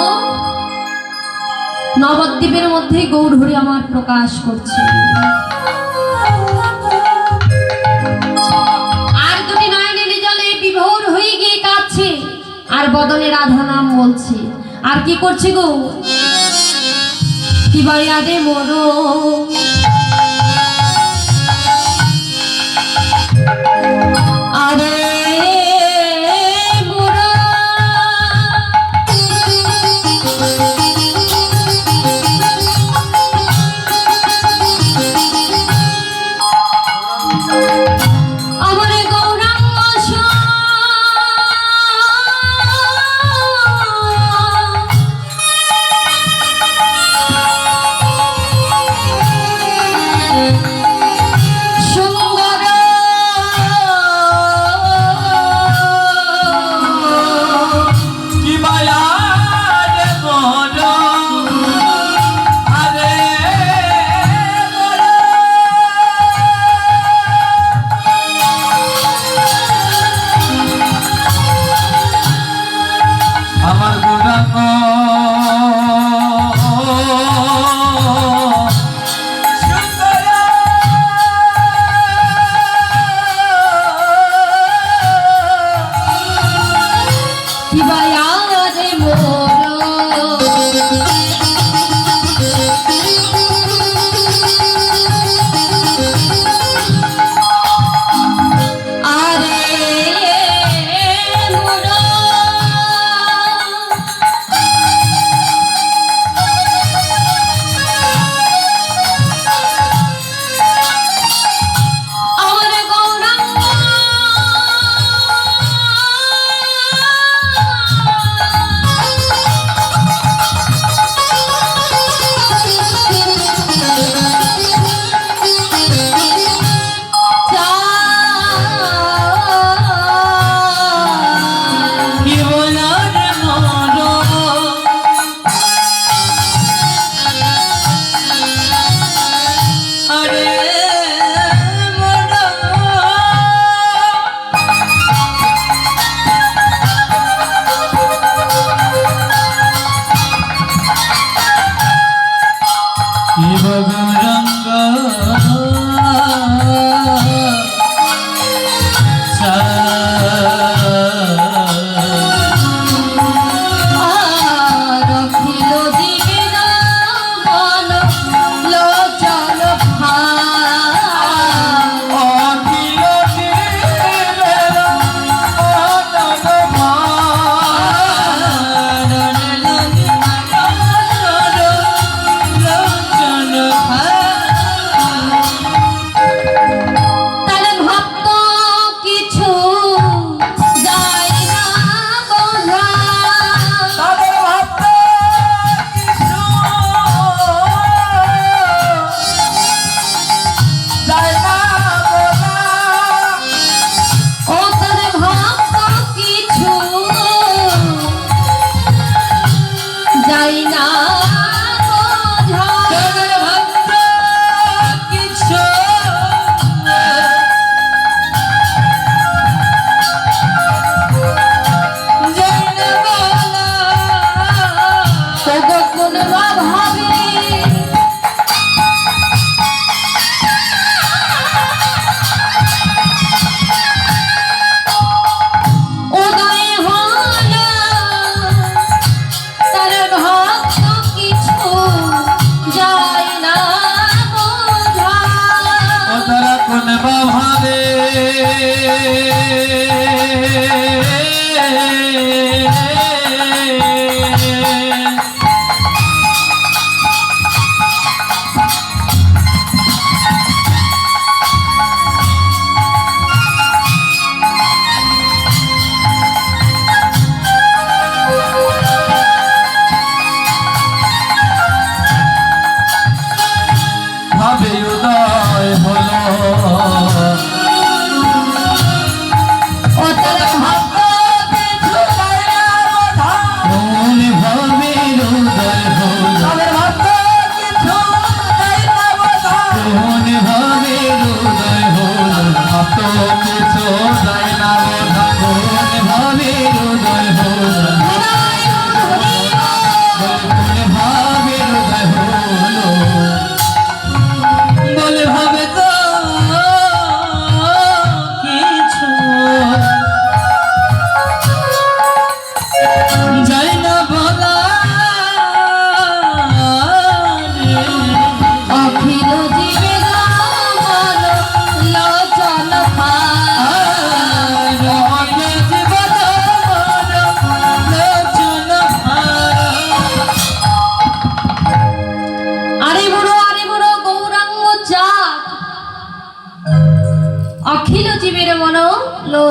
নবদ্বীপের মধ্যে গৌরহরি আমার প্রকাশ করছে। আর দুটি নয়নের জলে বিভোর হয়ে গিয়ে কাঁদছে, আর বদনে রাধা নাম বলছে। আর কি করছে গো? কি বায়াদে মোরো আরে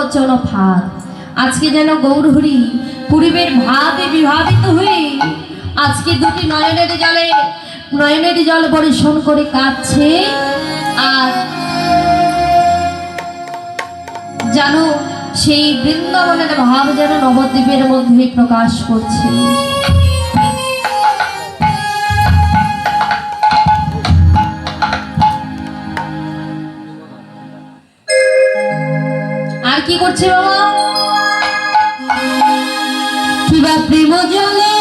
লোচন ফাঁদ। আজকে যেন গৌরহরি পূর্বের ভাবে বিভাবিত হয়ে আজকে দুটি নয়নের জল বর্ষণ করে কাঁদছে। আর যেন সেই বৃন্দাবনের ভাব যেন নবদ্বীপের মধ্যে প্রকাশ করছে। আর কি করছে বাবা? কিবা প্রেম জলে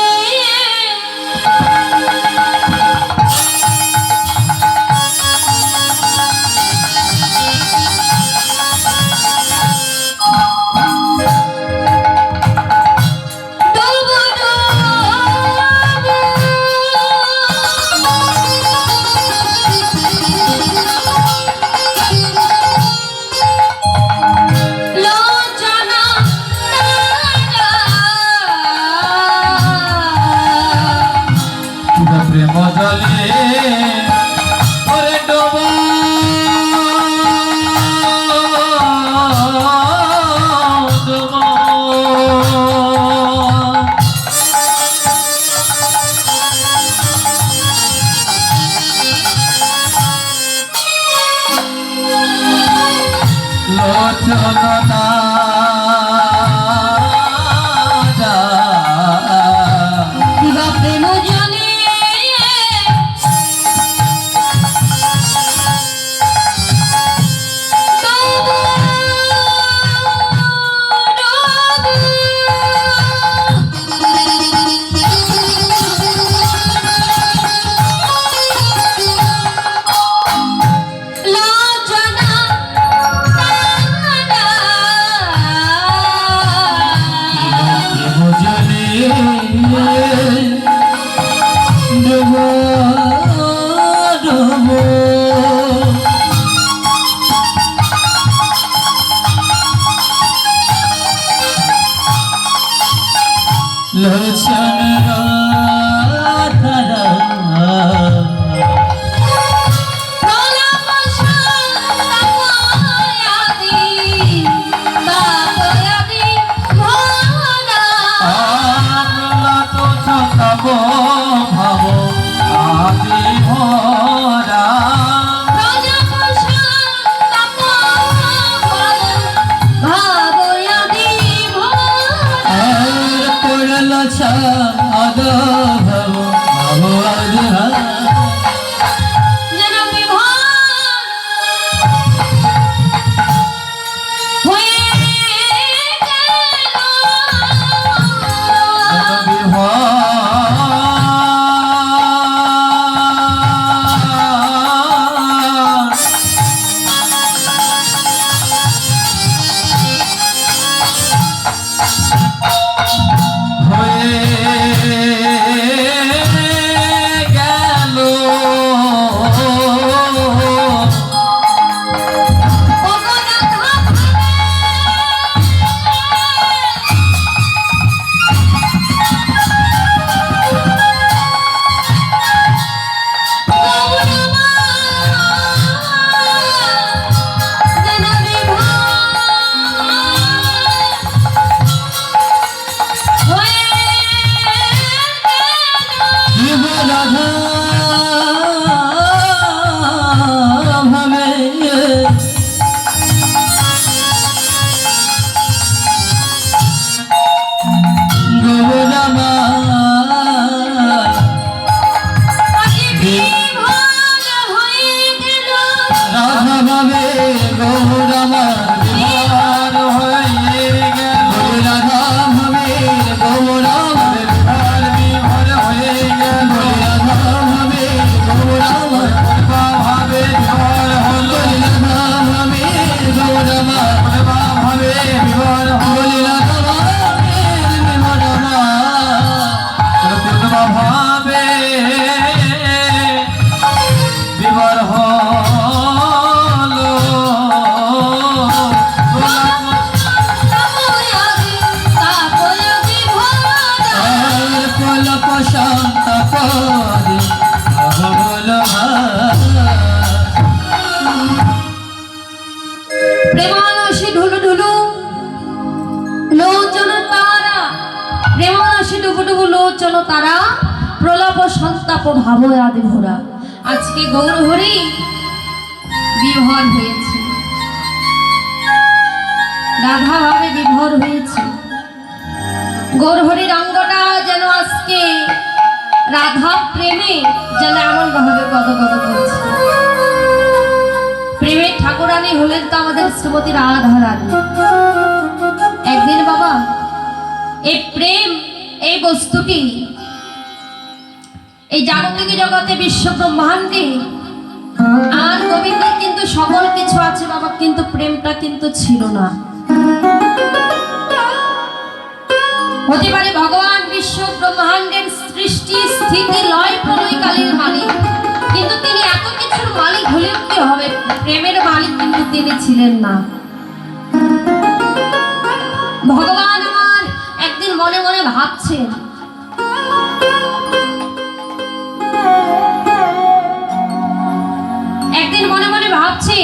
প্রেম জলে ওরে ডোবা লোচনতা লোচন রাধারা ভাব আদি ভরা পড়ল ছাদ বিমোচন তারা প্রলাপ সন্তাপ ভাবয় আদি ভোরা। আজকে গৌরহরি বিভোর হয়েছে, রাধা ভাবে বিভোর হয়েছে। গৌরহরির অঙ্গটা যেন আজকে রাধা প্রেমে যেন এমন ভাবে গদগদ করছে। প্রেমের ঠাকুরানী হলেন তো আমাদের শ্রীমতী রাধা রানী। একদিন বাবা এই প্রেম এই বস্তুটি এই জাগতিক জগতে বিশ্ব ব্রহ্মাণ্ডে আর গোবিন্দের কিন্তু সকল কিছু আছে বাবা, কিন্তু প্রেমটা কিন্তু ছিল না। হতে পারে ভগবান বিশ্ব ব্রহ্মাণ্ডের সৃষ্টি স্থিতি লয় প্রলয়কালীন মালিক, কিন্তু তিনি এত কিছুর মালিক হলেও কি হবে, প্রেমের মালিক কিন্তু তিনি ছিলেন না। ভগবান আমার একদিন মনে মনে ভাবছেন, একদিন মনে মনে ভাবছি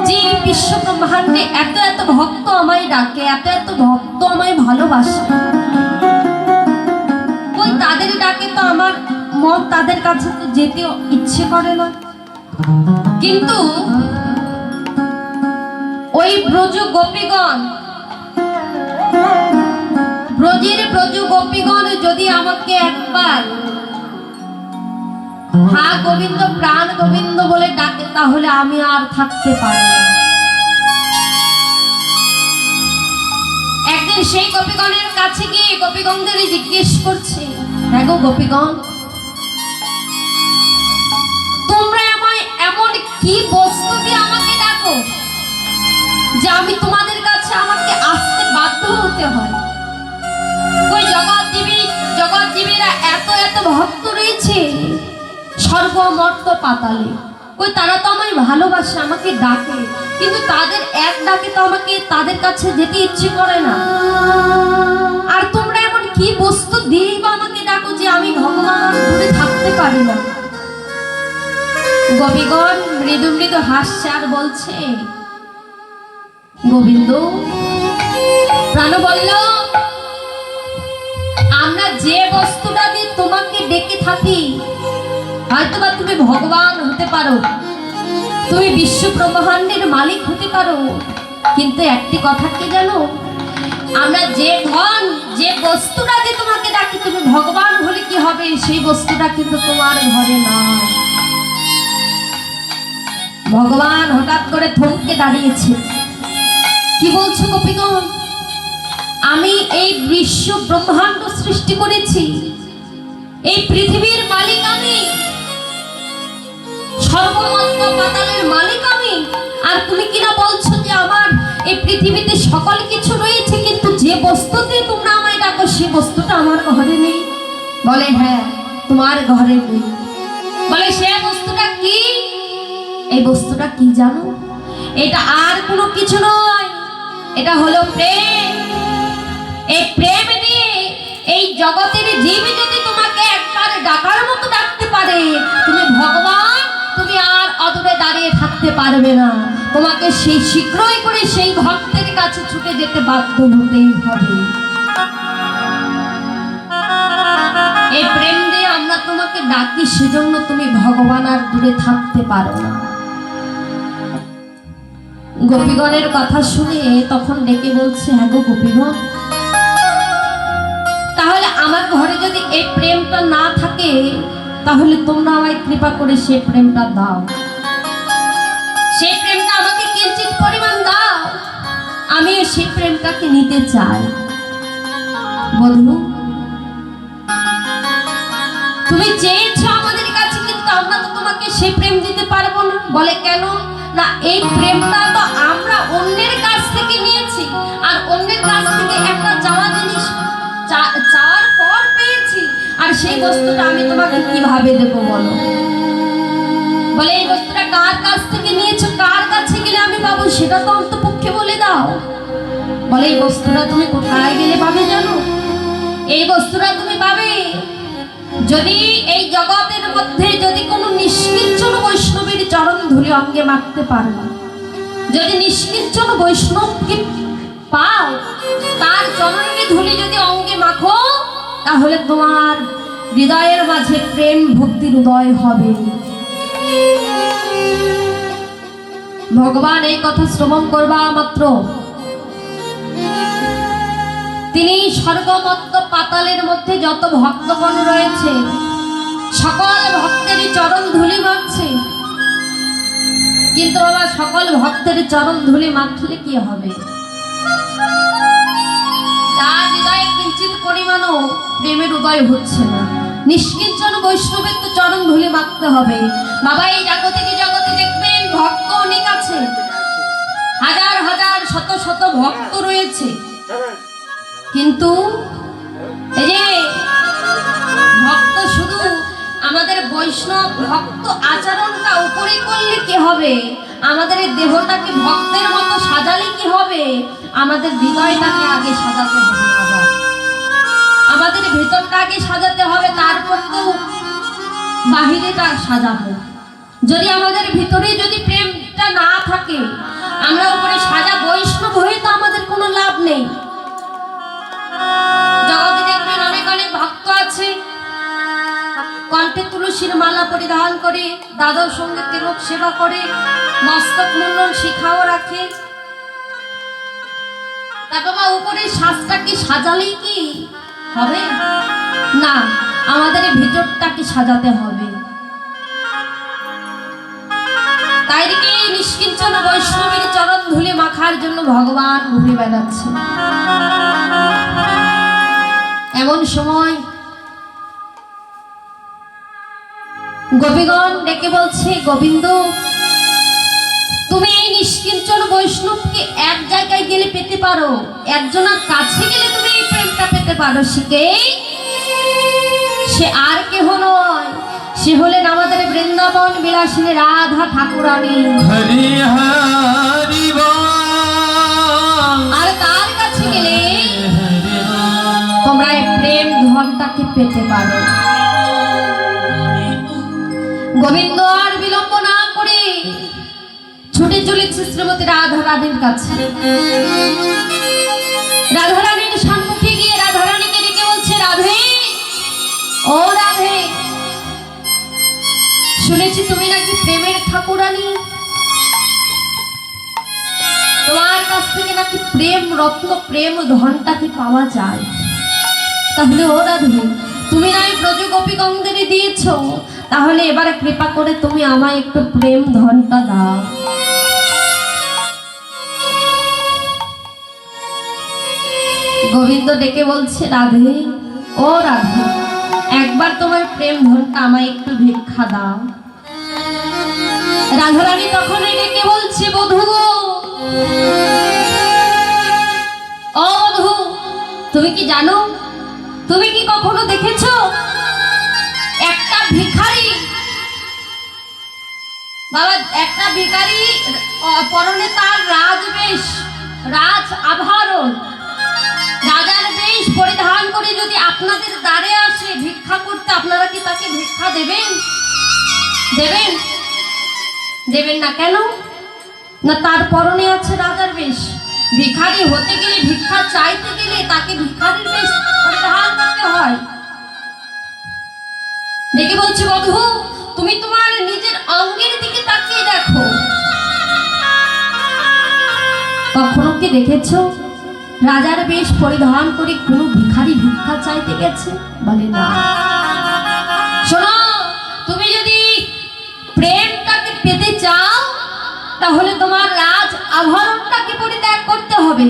যে বিশ্ব ব্রহ্মাণ্ডে এত এত ভক্ত আমায় ডাকে, এত এত ভক্ত আমায় ভালোবাসে, ওই তাদের ডাকে তো আমার মন তাদের কাছে তো যেতে ইচ্ছে করে না। কিন্তু ওই ব্রজ গোপীগণ, ব্রজের ব্রজ গোপীগণ যদি আমাকে একবার হা গোবিন্দ প্রাণ গোবিন্দ বলে ডাকে, তাহলে আমি আর থাকতে পারি না। একদিন সেই গোপীগণের কাছে গিয়ে গোপীগণদের জিজ্ঞেস করছে, দেখো গোপীগণ, তোমরা আমায় এমন কি বস্তু দিয়ে আমাকে ডাকো যে আমি তোমাদের কাছে আমাকে আসতে বাধ্য হতে হয়? ওই জগৎজীবীরা এত এত ভক্ত রয়েছে সর্বমর্ত পাতালে, ওই তারা তো আমায় ভালোবাসে, আমাকে ডাকে, কিন্তু তাদের এক ডাকে তো আমাকে তাদের কাছে যেতে ইচ্ছে করে না। আর তোমরা এমন কি বস্তু দিয়েই বা আমাকে ডাকো যে আমি ভগবান দূরে থাকতে পারি না? গোপীগণ মৃদু মৃদু হাসছে আর বলছে, গোবিন্দ প্রাণ বলল, আমরা যে বস্তুটা দিয়ে তোমাকে ডেকে থাকি, হয়তোবা তুমি ভগবান হতে পারো, তুমি বিশ্ব ব্রহ্মাণ্ডের মালিক হতে পারো, কিন্তু একটি কথা কি জানো, আমরা যে ধন যে বস্তুটা দিয়ে তোমাকে ডাকি, তুমি ভগবান হলে কি হবে, সেই বস্তুটা কিন্তু তোমার ঘরে না। ভগবান হঠাৎ করে থমকে দাঁড়িয়েছে। কি বলছো গোপীগণ? আমি এই বিশ্ব ব্রহ্মাণ্ড সৃষ্টি করেছি, এই পৃথিবীর মালিক আমি, সর্বমন্ত পাতালের মালিক আমি, আর তুমি কিনা বলছো যে আমার এই পৃথিবীতে সকল কিছু রয়েছে, কিন্তু যে বস্তু দিয়ে তোমরা আমায় ডাকো সে বস্তুটা আমার ঘরে নেই? বলে হ্যাঁ, তোমার ঘরে নেই। বলে সে বস্তুটা কি? এই বস্তুটা কি জানো? এটা আর কোনো কিছু নয়, এটা হলো প্রেম। এই প্রেম দিয়ে এই জগতের জীব যদি তোমাকে একবার ডাকার মতো ডাকতে পারে, তুমি ভগবান, তুমি আর অদূরে দাঁড়িয়ে থাকতে পারবে না, তোমাকে সেই শীঘ্রই করে সেই ভক্তের কাছে ছুটে যেতে বাধ্য হতেই হবে। এই প্রেম দিয়ে আমরা তোমাকে ডাকি, সেজন্য তুমি ভগবান আর দূরে থাকতে পারো না। গোপীগণের কথা শুনে তখন ডেকে বলছে, হ্যাঁ গো গোপীগণ, তাহলে আমার ঘরে যদি এই প্রেমটা না থাকে, তাহলে তোমরা আমায় কৃপা করে সেই প্রেমটা দাও, সেই প্রেমটা আমাকে কিঞ্চিত পরিমাণ দাও, আমি সেই প্রেমটাকে নিতে চাই। বন্ধু, তুমি চেয়েছো আমাদের কাছে, কিন্তু আমরা তো তোমাকে সেই প্রেম দিতে পারবো না। বলে কেন? না, এই প্রেমটা তো আমরা অন্যের কাছ থেকে নিয়েছি, আর অন্যের কাছ থেকে একটা চাওয়া জিনিস চাওয়ার পর পেয়েছি, আর সেই বস্তুটা আমি তোমাকে কিভাবে দেবো বলো? বলে এই বস্তুটা কার কাছ থেকে নিয়েছো, কার কাছে গেলে আমি পাবো, সেটা তো অন্তপক্ষে বলে দাও। বলে এই বস্তুটা তুমি কোথায় গেলে পাবে জানো? এই বস্তুটা তুমি পাবে যদি এই জগতের মধ্যে যদি কোনো নিষ্কিঞ্চন বৈষ্ণবের চরণ ধুলি অঙ্গে মাখতে পারো, যদি নিষ্কিঞ্চন বৈষ্ণবকে পাও, তার চরণকে ধুলি যদি অঙ্গে মাখো, তাহলে তোমার হৃদয়ের মাঝে প্রেম ভক্তির উদয় হবে। ভগবান এই কথা শ্রবণ করবা মাত্র তিনি স্বর্গমত্ত পাতালের মধ্যে যত ভক্তগণ রয়েছে সকল ভক্তেরই চরণ ধুলি মাখছে। কিন্তু বাবা, সকল ভক্তের চরণ ধুলি মাখলে কি হবে? তার হৃদয়ে কিঞ্চিত পরিমাণও প্রেমের উদয় হচ্ছে না। নিষ্কিঞ্চন বৈষ্ণবের তো চরণ ধুলি মাখতে হবে। বাবা, এই জগতে দেখবেন ভক্ত অনেক আছে, হাজার হাজার শত শত ভক্ত রয়েছে, কিন্তু এই যে ভক্ত শুধু আমাদের বৈষ্ণব ভক্ত আচরণটা উপরে করলে কি হবে? আমাদের এই দেহটাকে ভক্তের মতো সাজালে কি হবে? আমাদের হৃদয়টাকে আগে সাজাতে হবে বাবা, আমাদের ভেতরটা আগে সাজাতে হবে, তারপর তো বাহিরেটা সাজাবো। যদি আমাদের ভিতরে যদি প্রেমটা না থাকে, আমরা উপরে সাজা বৈষ্ণব হয়ে তো আমাদের কোনো লাভ নেই। জগতে দেখবেন অনেক অনেক ভক্ত আছে, কণ্ঠে তুলসীর মালা পরিধান করে, দাদার সঙ্গে তিলক সেবা করে, মস্তক মুন্ডন শিখাও রাখে। তা বাবা, উপরে সাজটাকে সাজালেই কি হবে? না, আমাদের ভিতরটাকে সাজাতে হবে। তাই কি নিষ্কিঞ্চন বৈষ্ণবের চরণ ধুলি মাখার জন্য ভগবান ঘুরে বেড়াচ্ছে। এমন সময় গোপীগণ ডেকে বলছে, গোবিন্দ, তুমি এই নিষ্কিঞ্চন বৈষ্ণবকে এক জায়গায় গেলে পেতে পারো, একজনের কাছে গেলে তুমি এই প্রেমটা পেতে পারো। সে আর কেহ নয়, সে হলেন আমাদের বৃন্দাবন বিলাসিনী রাধা ঠাকুরানী। হরি হরি বল। আর তার কাছে গেলে তোমরা এই প্রেম ধনটাকে পেতে পারো। গোবিন্দ আর বিলম্ব না করে ছুটে চলেছে শ্রীমতী রাধা রানীর কাছে। রাধা রানীর সম্মুখে গিয়ে রাধা রানীকে ডেকে বলছে, রাধে, ও রাধে, শুনেছি তুমি নাকি প্রেমের ঠাকুরানী, তোমার কাছ থেকে নাকি প্রেম রত্ন প্রেম ধনটাকে পাওয়া যায়। তাহলে ও রাধে, তুমি নাই ব্রজ গোপীগণদের দিয়েছ, তাহলে এবারে কৃপা করে তুমি আমায় একটু প্রেম ধনটা দাও। গোবিন্দ ডেকে বলছে, রাধে, ও রাধে, একবার তোমার প্রেম ধনটা আমায় একটু ভিক্ষা দাও। রাধারানী তখন ডেকে বলছে, বধূ, ও বধূ, তুমি কি জানো, তুমি কি কখনো দেখেছো একটা ভিখারি, বাবা, একটা ভিখারি পরনে তার রাজবেশ, রাজ আভরণ, রাজার বেশ পরিধান করে যদি আপনাদের দ্বারে আসে ভিক্ষা করতে, আপনারা কি তাকে ভিক্ষা দেবেন? দেবেন? দেবেন না কেন? না, তার পরনে আছে রাজার বেশ। ভিখারি হতে গেলে, ভিক্ষা চাইতে গেলে তাকে ভিখারির বেশ পরিধান করতে হয়। দেখে বলছে, বধূ, তুমি তোমার নিজের অঙ্গের দিকে তাকিয়ে দেখো, কখনো কি দেখেছো রাজার বেশ পরিধান করে কোনো ভিখারি ভিক্ষা চাইতে গেছে? বলে না। শোনো, তুমি যদি প্রেমটাকে পেতে চাও, তাহলে তোমার রাজ আভরণটাকে পরিত্যাগ করতে হবে।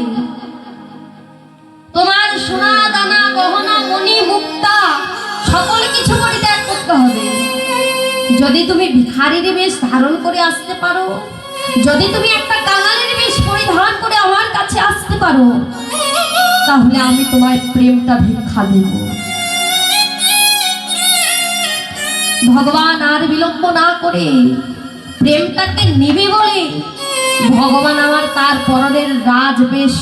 তোমার সোনা দানা গহনা মণি মুক্তা সকল কিছু পরিত্যাগ করতে হবে। যদি তুমি ভিখারির বেশ ধারণ করে আসতে পারো, যদি তুমি একটা কাঙালের বেশ পরিধান করে আমার কাছে আসতে পারো, তাহলে আমি তোমার প্রেমটা ভিক্ষা দেব। ভগবান আর বিলম্ব না করে প্রেমটাকে নেবে বলে ভগবান আমার তার পরনের রাজবেশ,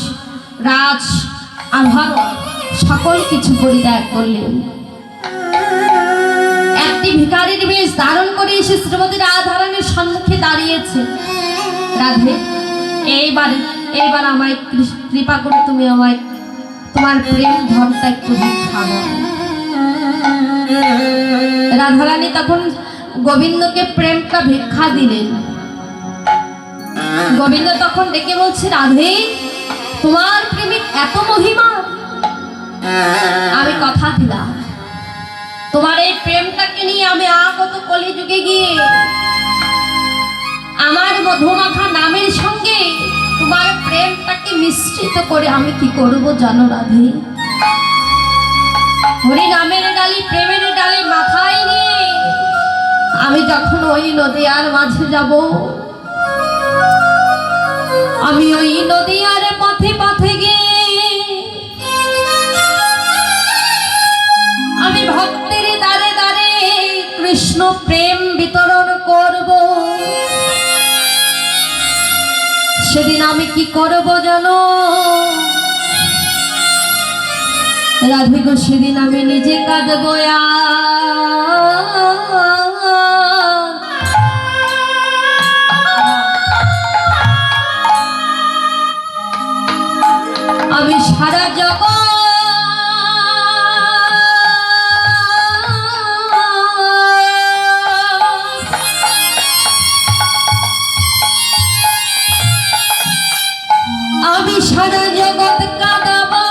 রাজ আভরণ সকল কিছু পরিত্যাগ করলেন। একটি ভিখারির বেশ ধারণ করে এসে শ্রীমতী রাধারানীর সম্মুখে দাঁড়িয়েছে। রাধে, এইবার আমায় কৃপা করে তুমি আমায় তোমার প্রেম ধনটা একটু ভিক্ষা দাও। রাধারানী তখন গোবিন্দকে প্রেমটা ভিক্ষা দিলেন। গোবিন্দ তখন ডেকে বলছে, রাধে তোমার প্রেমের এত মহিমা, আমি কথা দিলাম তোমার এই প্রেমটাকে নিয়ে আমি আগত কলিযুগে গিয়ে আমার মধুমাখা নামের সঙ্গে তোমার প্রেমটাকে মিশ্রিত করে আমি কি করব জানো রাধে? হরি নামের ডালি প্রেমের ডালি মাথায় নিয়ে আমি যখন ওই নদীয়ার মাঝে যাব, আমি ওই নদীয়ার পথে পথে গিয়ে আমি ভক্তের দ্বারে দ্বারে কৃষ্ণ প্রেম বিতরণ করব। সেদিন আমি কি করব জানো রাধে গো? সেদিন আমি নিজে কাঁদবো, আমি সারা জগৎ আমি সারা জগৎ কাঁদাবো,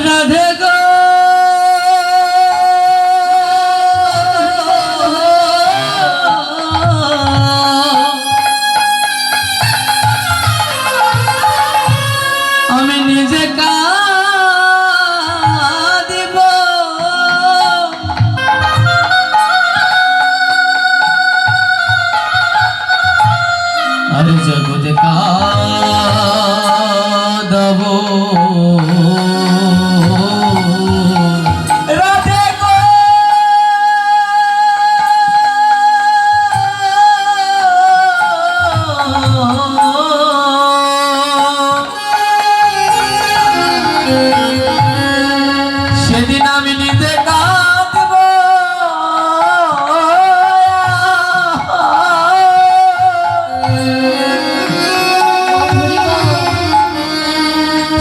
রাধে গো আমি নিজে কাঁদিব, আরে জগতে কাঁদাব। রাধে গো সেদিন আমি নিজে কাঁদব,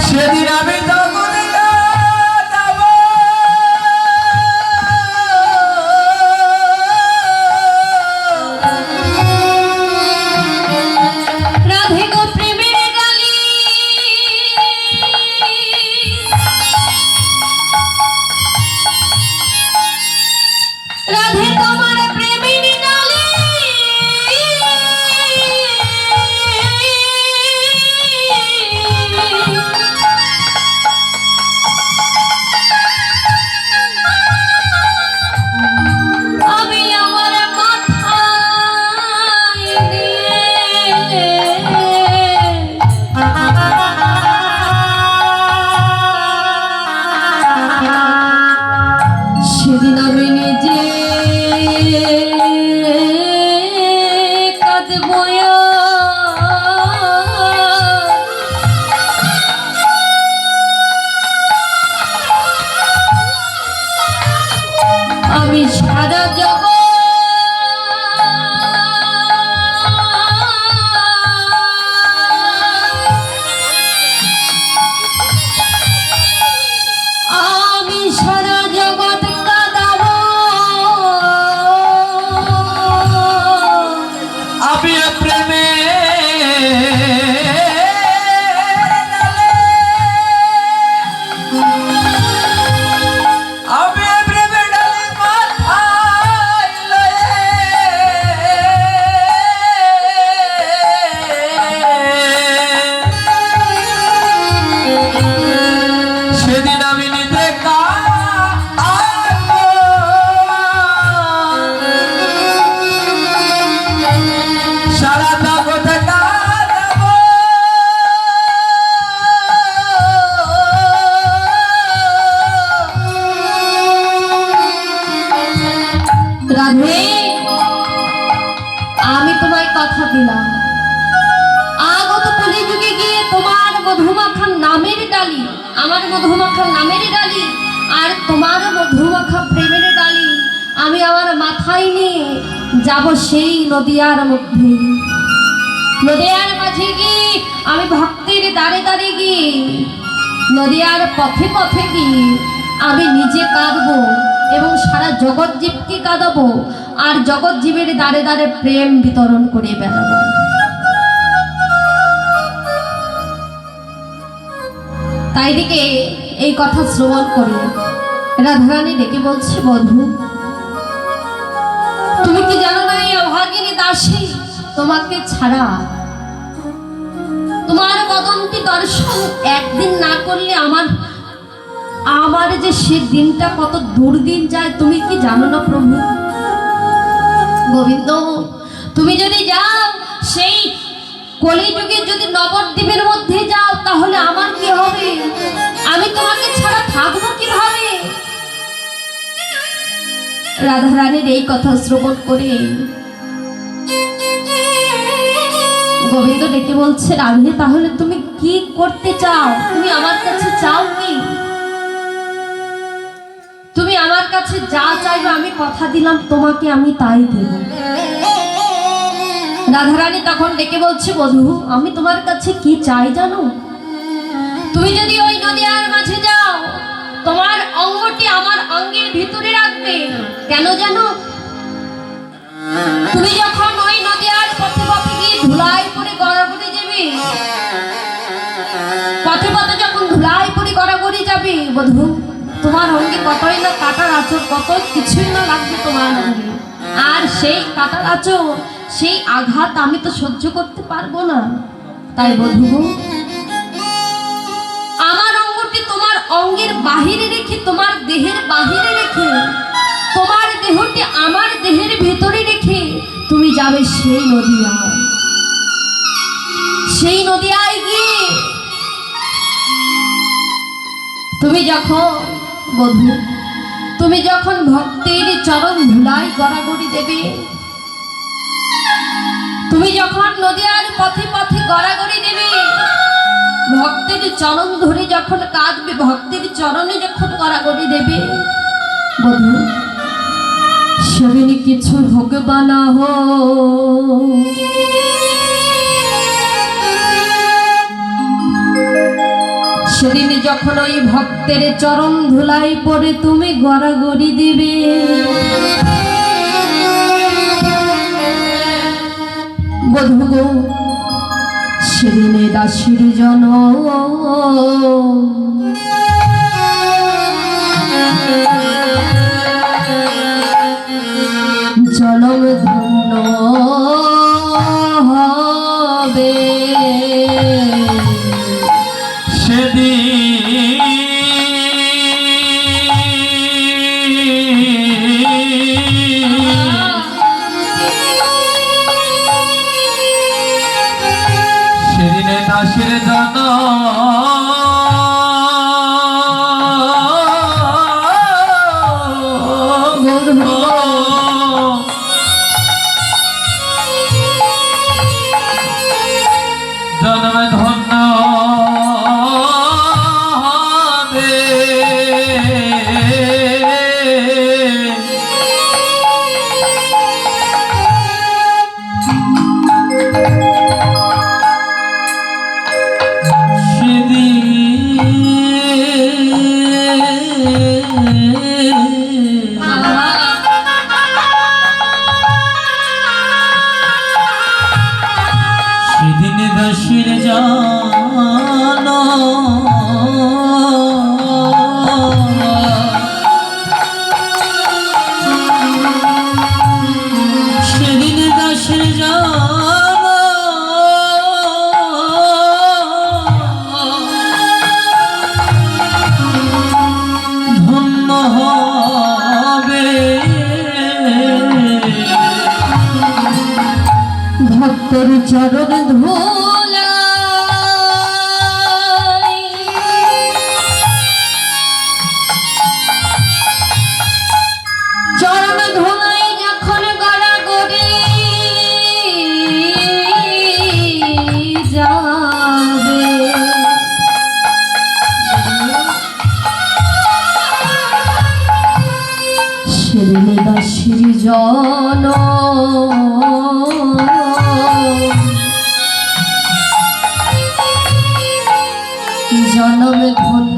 সেদিন আমি জগতে কাঁদাব। রাধে গো প্রেমের ডালি রাধে তোমার প্রেমের ডালি আমি আমার মাথায় নিয়ে সেদিন আমি নিজে কাঁদবো, আমি সারা জগৎ আমি সারা জগৎ কাঁদাবো, আমি প্রেমে আমি প্রেমে ডালি মাথায় লয়ে সেদিন আমি নিজে কাঁদব, সারা জগৎ কাঁদব। রাধে আমি তোমায় কথা দিলাম আগত কলিযুগে গিয়ে তোমার মধুমাখা নামের ডালি, আমার মধুমাখা নামের ডালি আর তোমার মধুমাখা প্রেমের ডালি আমি আমার মাথায় নিয়ে যাব সেই নদিয়ার মধ্যে। নদিয়ার মাঝে গিয়ে আমি ভক্তের দ্বারে দ্বারে গিয়ে নদিয়ার পথে পথে গিয়ে আমি নিজে কাঁদবো এবং সারা জগৎ জীবকে কাঁদাবো, আর জগৎ জীবের দ্বারে দ্বারে প্রেম বিতরণ করে বেড়াবো। তাই দিকে এই কথা শ্রবণ করে রাধারানী ডেকে বলছে, বধূ তুমি কি জানো না এই অভাগিনী দাসী তোমাকে ছাড়া, তোমার বদন্তি দর্শন একদিন না করলে আমার যে সে দিনটা কত দুর্দিন যায় তুমি কি জানো না প্রভু? গোবিন্দ তুমি যদি যাও সেই কলিযুগে যদি নবদ্বীপের মধ্যে যাও তাহলে আমার কি হবে? আমি তোমাকে ছাড়া থাকবো কিভাবে? রাধারানীর এই কথা শ্রবণ করে গোবিন্দ ডেকে বলছে, রাধে তাহলে তুমি কি করতে চাও? তুমি আমার কাছে চাও কি? তুমি আমার কাছে যা চাইবে আমি কথা দিলাম তোমাকে আমি তাই দেব। রাধারানী তখন ডেকে বলছে, বধূ আমি তোমার কাছে কি চাই জানো? তুমি যদি ওই নদিয়ার মাঝে যাও তোমার অঙ্গটি আমার অঙ্গের ভিতরে রাখবে। কেন জানো? তুমি যখন ওই নদিয়ার পথে পথে গিয়ে ধুলাই করে গড়াগড়ি যাবে, পথে পথে যখন ধুলাই করে গড়াগড়ি যাবে বধূ, তোমার অঙ্গে কতই না কাটার আঁচড়, কত কিছুই না লাগবে তোমার অঙ্গে। আর সেই কাটার আঁচড়, সেই আঘাত আমি তো সহ্য করতে পারবো না। তাই বধূ আমার অঙ্গটি তোমার অঙ্গের বাহিরে রেখে, তোমার দেহের বাহিরে রেখে, তোমার দেহটি আমার দেহের ভেতরে রেখে তুমি যাবে সেই নদিয়ায়। সেই নদিয়ায় গিয়ে তুমি যখন বধূ তুমি যখন ভক্তের চরণ ধুলাই গড়াগড়ি দেবে, তুমি যখন নদিয়ার পথে পথে গড়াগড়ি দেবে, ভক্তের চরণ ধরে যখন কাঁদবে, ভক্তের চরণে যখন গড়াগড়ি দেবে বধূ, সেদিন কিছু হোক বা না হোক, সেদিন যখন ওই ভক্তের চরণ ধুলাই পরে তুমি গড়াগড়ি দেবে, বধূ গো সেদিনে দাসীর জনম ধন্য হবে। সেদিনে দাসের জন্য জন্ম ধন্য হবে। সেদিন দাসীর জান সেদিন দাসীর জান ধন্য হবে। ভক্তর চরণ ধুলাই চরণ ধুলাই যখন গড়াগড়ি যাবে, সেদিন দাসীর জন জনম ধন্য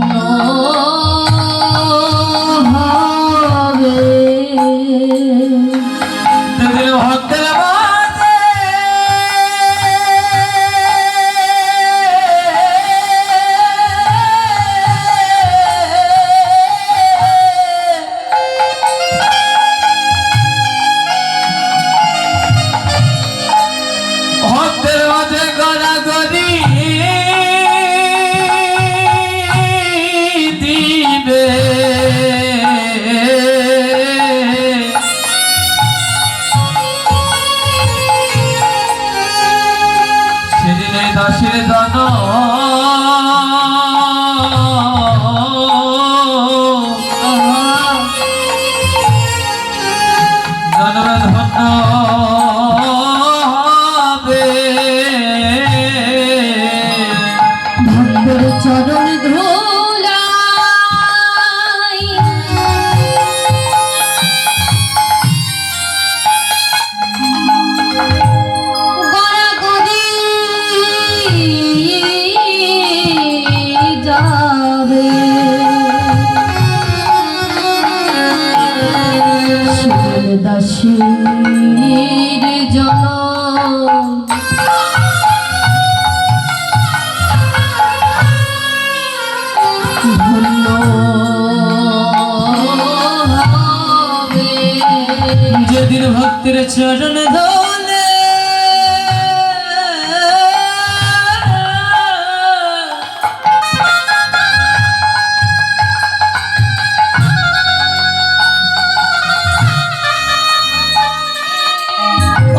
সেদিনে দাসের দান জনমে ধন্য হবে ভক্তের চরণ ধুলাই গড়াগড়ি যাবে শিবের দাসীর জনম ধন্য হবে। যেদিন ভক্তের চরণ ধরে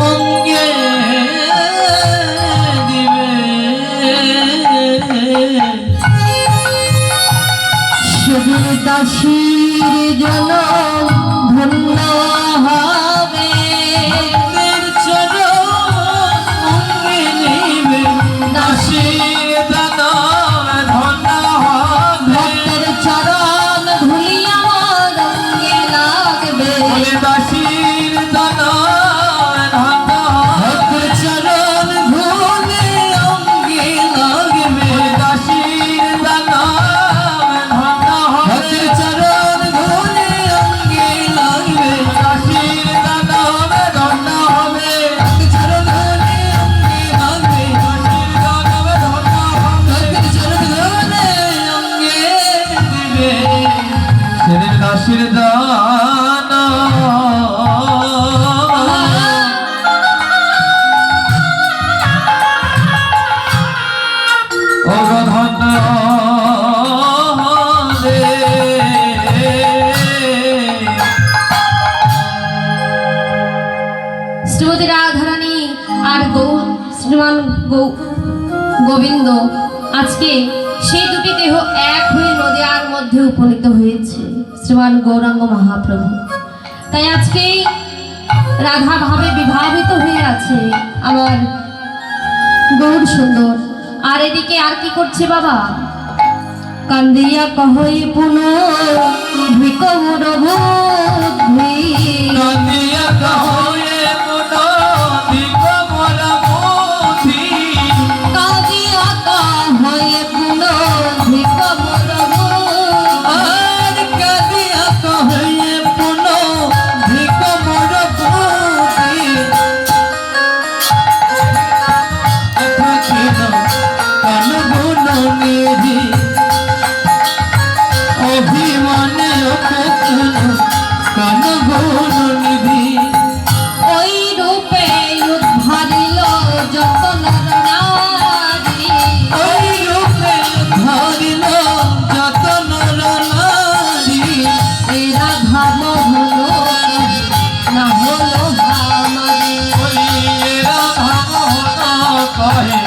অঙ্গে দিবে শিবের দাসীর জনম ধন্য হবে। ভক্তের চরণ অঙ্গে নিবে দাসীর দান ধন্য হবে ভক্তের চরণ ধুলি আমার অঙ্গে লাগবে। বলে দাসীর দান ধন্য হবে ভক্তের চরণ ধুলে অঙ্গে লাগবে দাসীর দান ধন্য হবে ভক্তের চরণ ধুলে অঙ্গে লাগবে দাসীর দান ধন্য হবে চরণ ধুলে অঙ্গে লাগবে দাসীর দান ধন্য হবে ভক্তের চরণ ধুলে অঙ্গে দিবে সেদিন দাসীর দান অগধন্য হবে শ্রীমতী রাধারানী আর শ্রীমান গোবিন্দ আজকে সেই দুটি দেহ এক হয়ে নদিয়ার মধ্যে উপনীত হয়েছে শ্রীমান গৌরাঙ্গ মহাপ্রভু। তাই আজকে রাধা ভাবে বিভাবিত হয়ে আছে আমার গৌর সুন্দর। আর এদিকে আর কি করছে বাবা? কান্দিয়া কহই পুনঃ ভিকমর বুদ্ধি নদিয়া কহয়ে মন দিগ মোর বুদ্ধি কাঁদিয়া কহয়ে পুনঃ ভিকমর আর কাঁদিয়া কহে পুনঃ ভিক মোর বুদ্ধি থাকিল কান গুণ নিধি অভিমানে অপকুল কান গুণ নিধি ওই রূপে উদ্ধারিল যত নর নারী ওই রূপে ধরিল যত নর নারী এরা ধাম হলো না হলো আমারে বলিয়েরা ভাবনা কহে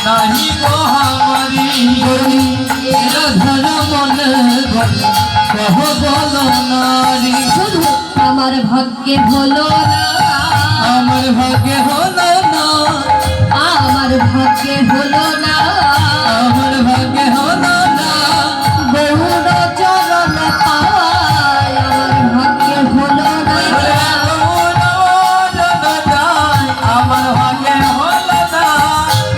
নাহি গো হামারি রাধার মনে বলে কহ বল নারী শুধু আমার ভাগ্যে হলো না আমার ভাগ্যে হলো না আমার ভাগ্যে হলো না আমার ভাগ্যে হলো না গৌর চরণ পাওয়ায় আমার ভাগ্যে হলো না আমার ভাগ্যে হলো না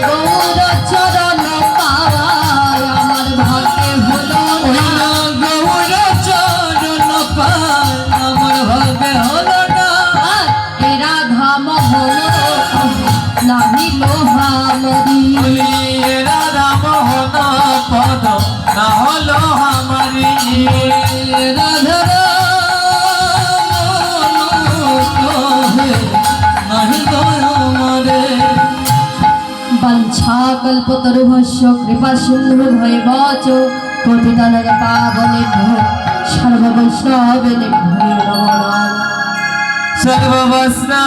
গৌর চরণ পাওয়ায় আমার ভাগ্যে হলো ওই না না গৌর চরণ পায় আমার ভাগ্যে হলো না আর এরা ধাম হলো নাহি লোহামরি বলিয়েরা রাম হন পদ না হলো হামারি রাধার মন কহে নাহি দয়ামরে বঞ্ছা কল্পতরুভস্য কৃপা সিন্ধু ভৈবচ পতিতানগ পাবনেভ্যো সর্ববৈষ্ণবেনেভ্যো নমো নমঃ। সর্ববস্না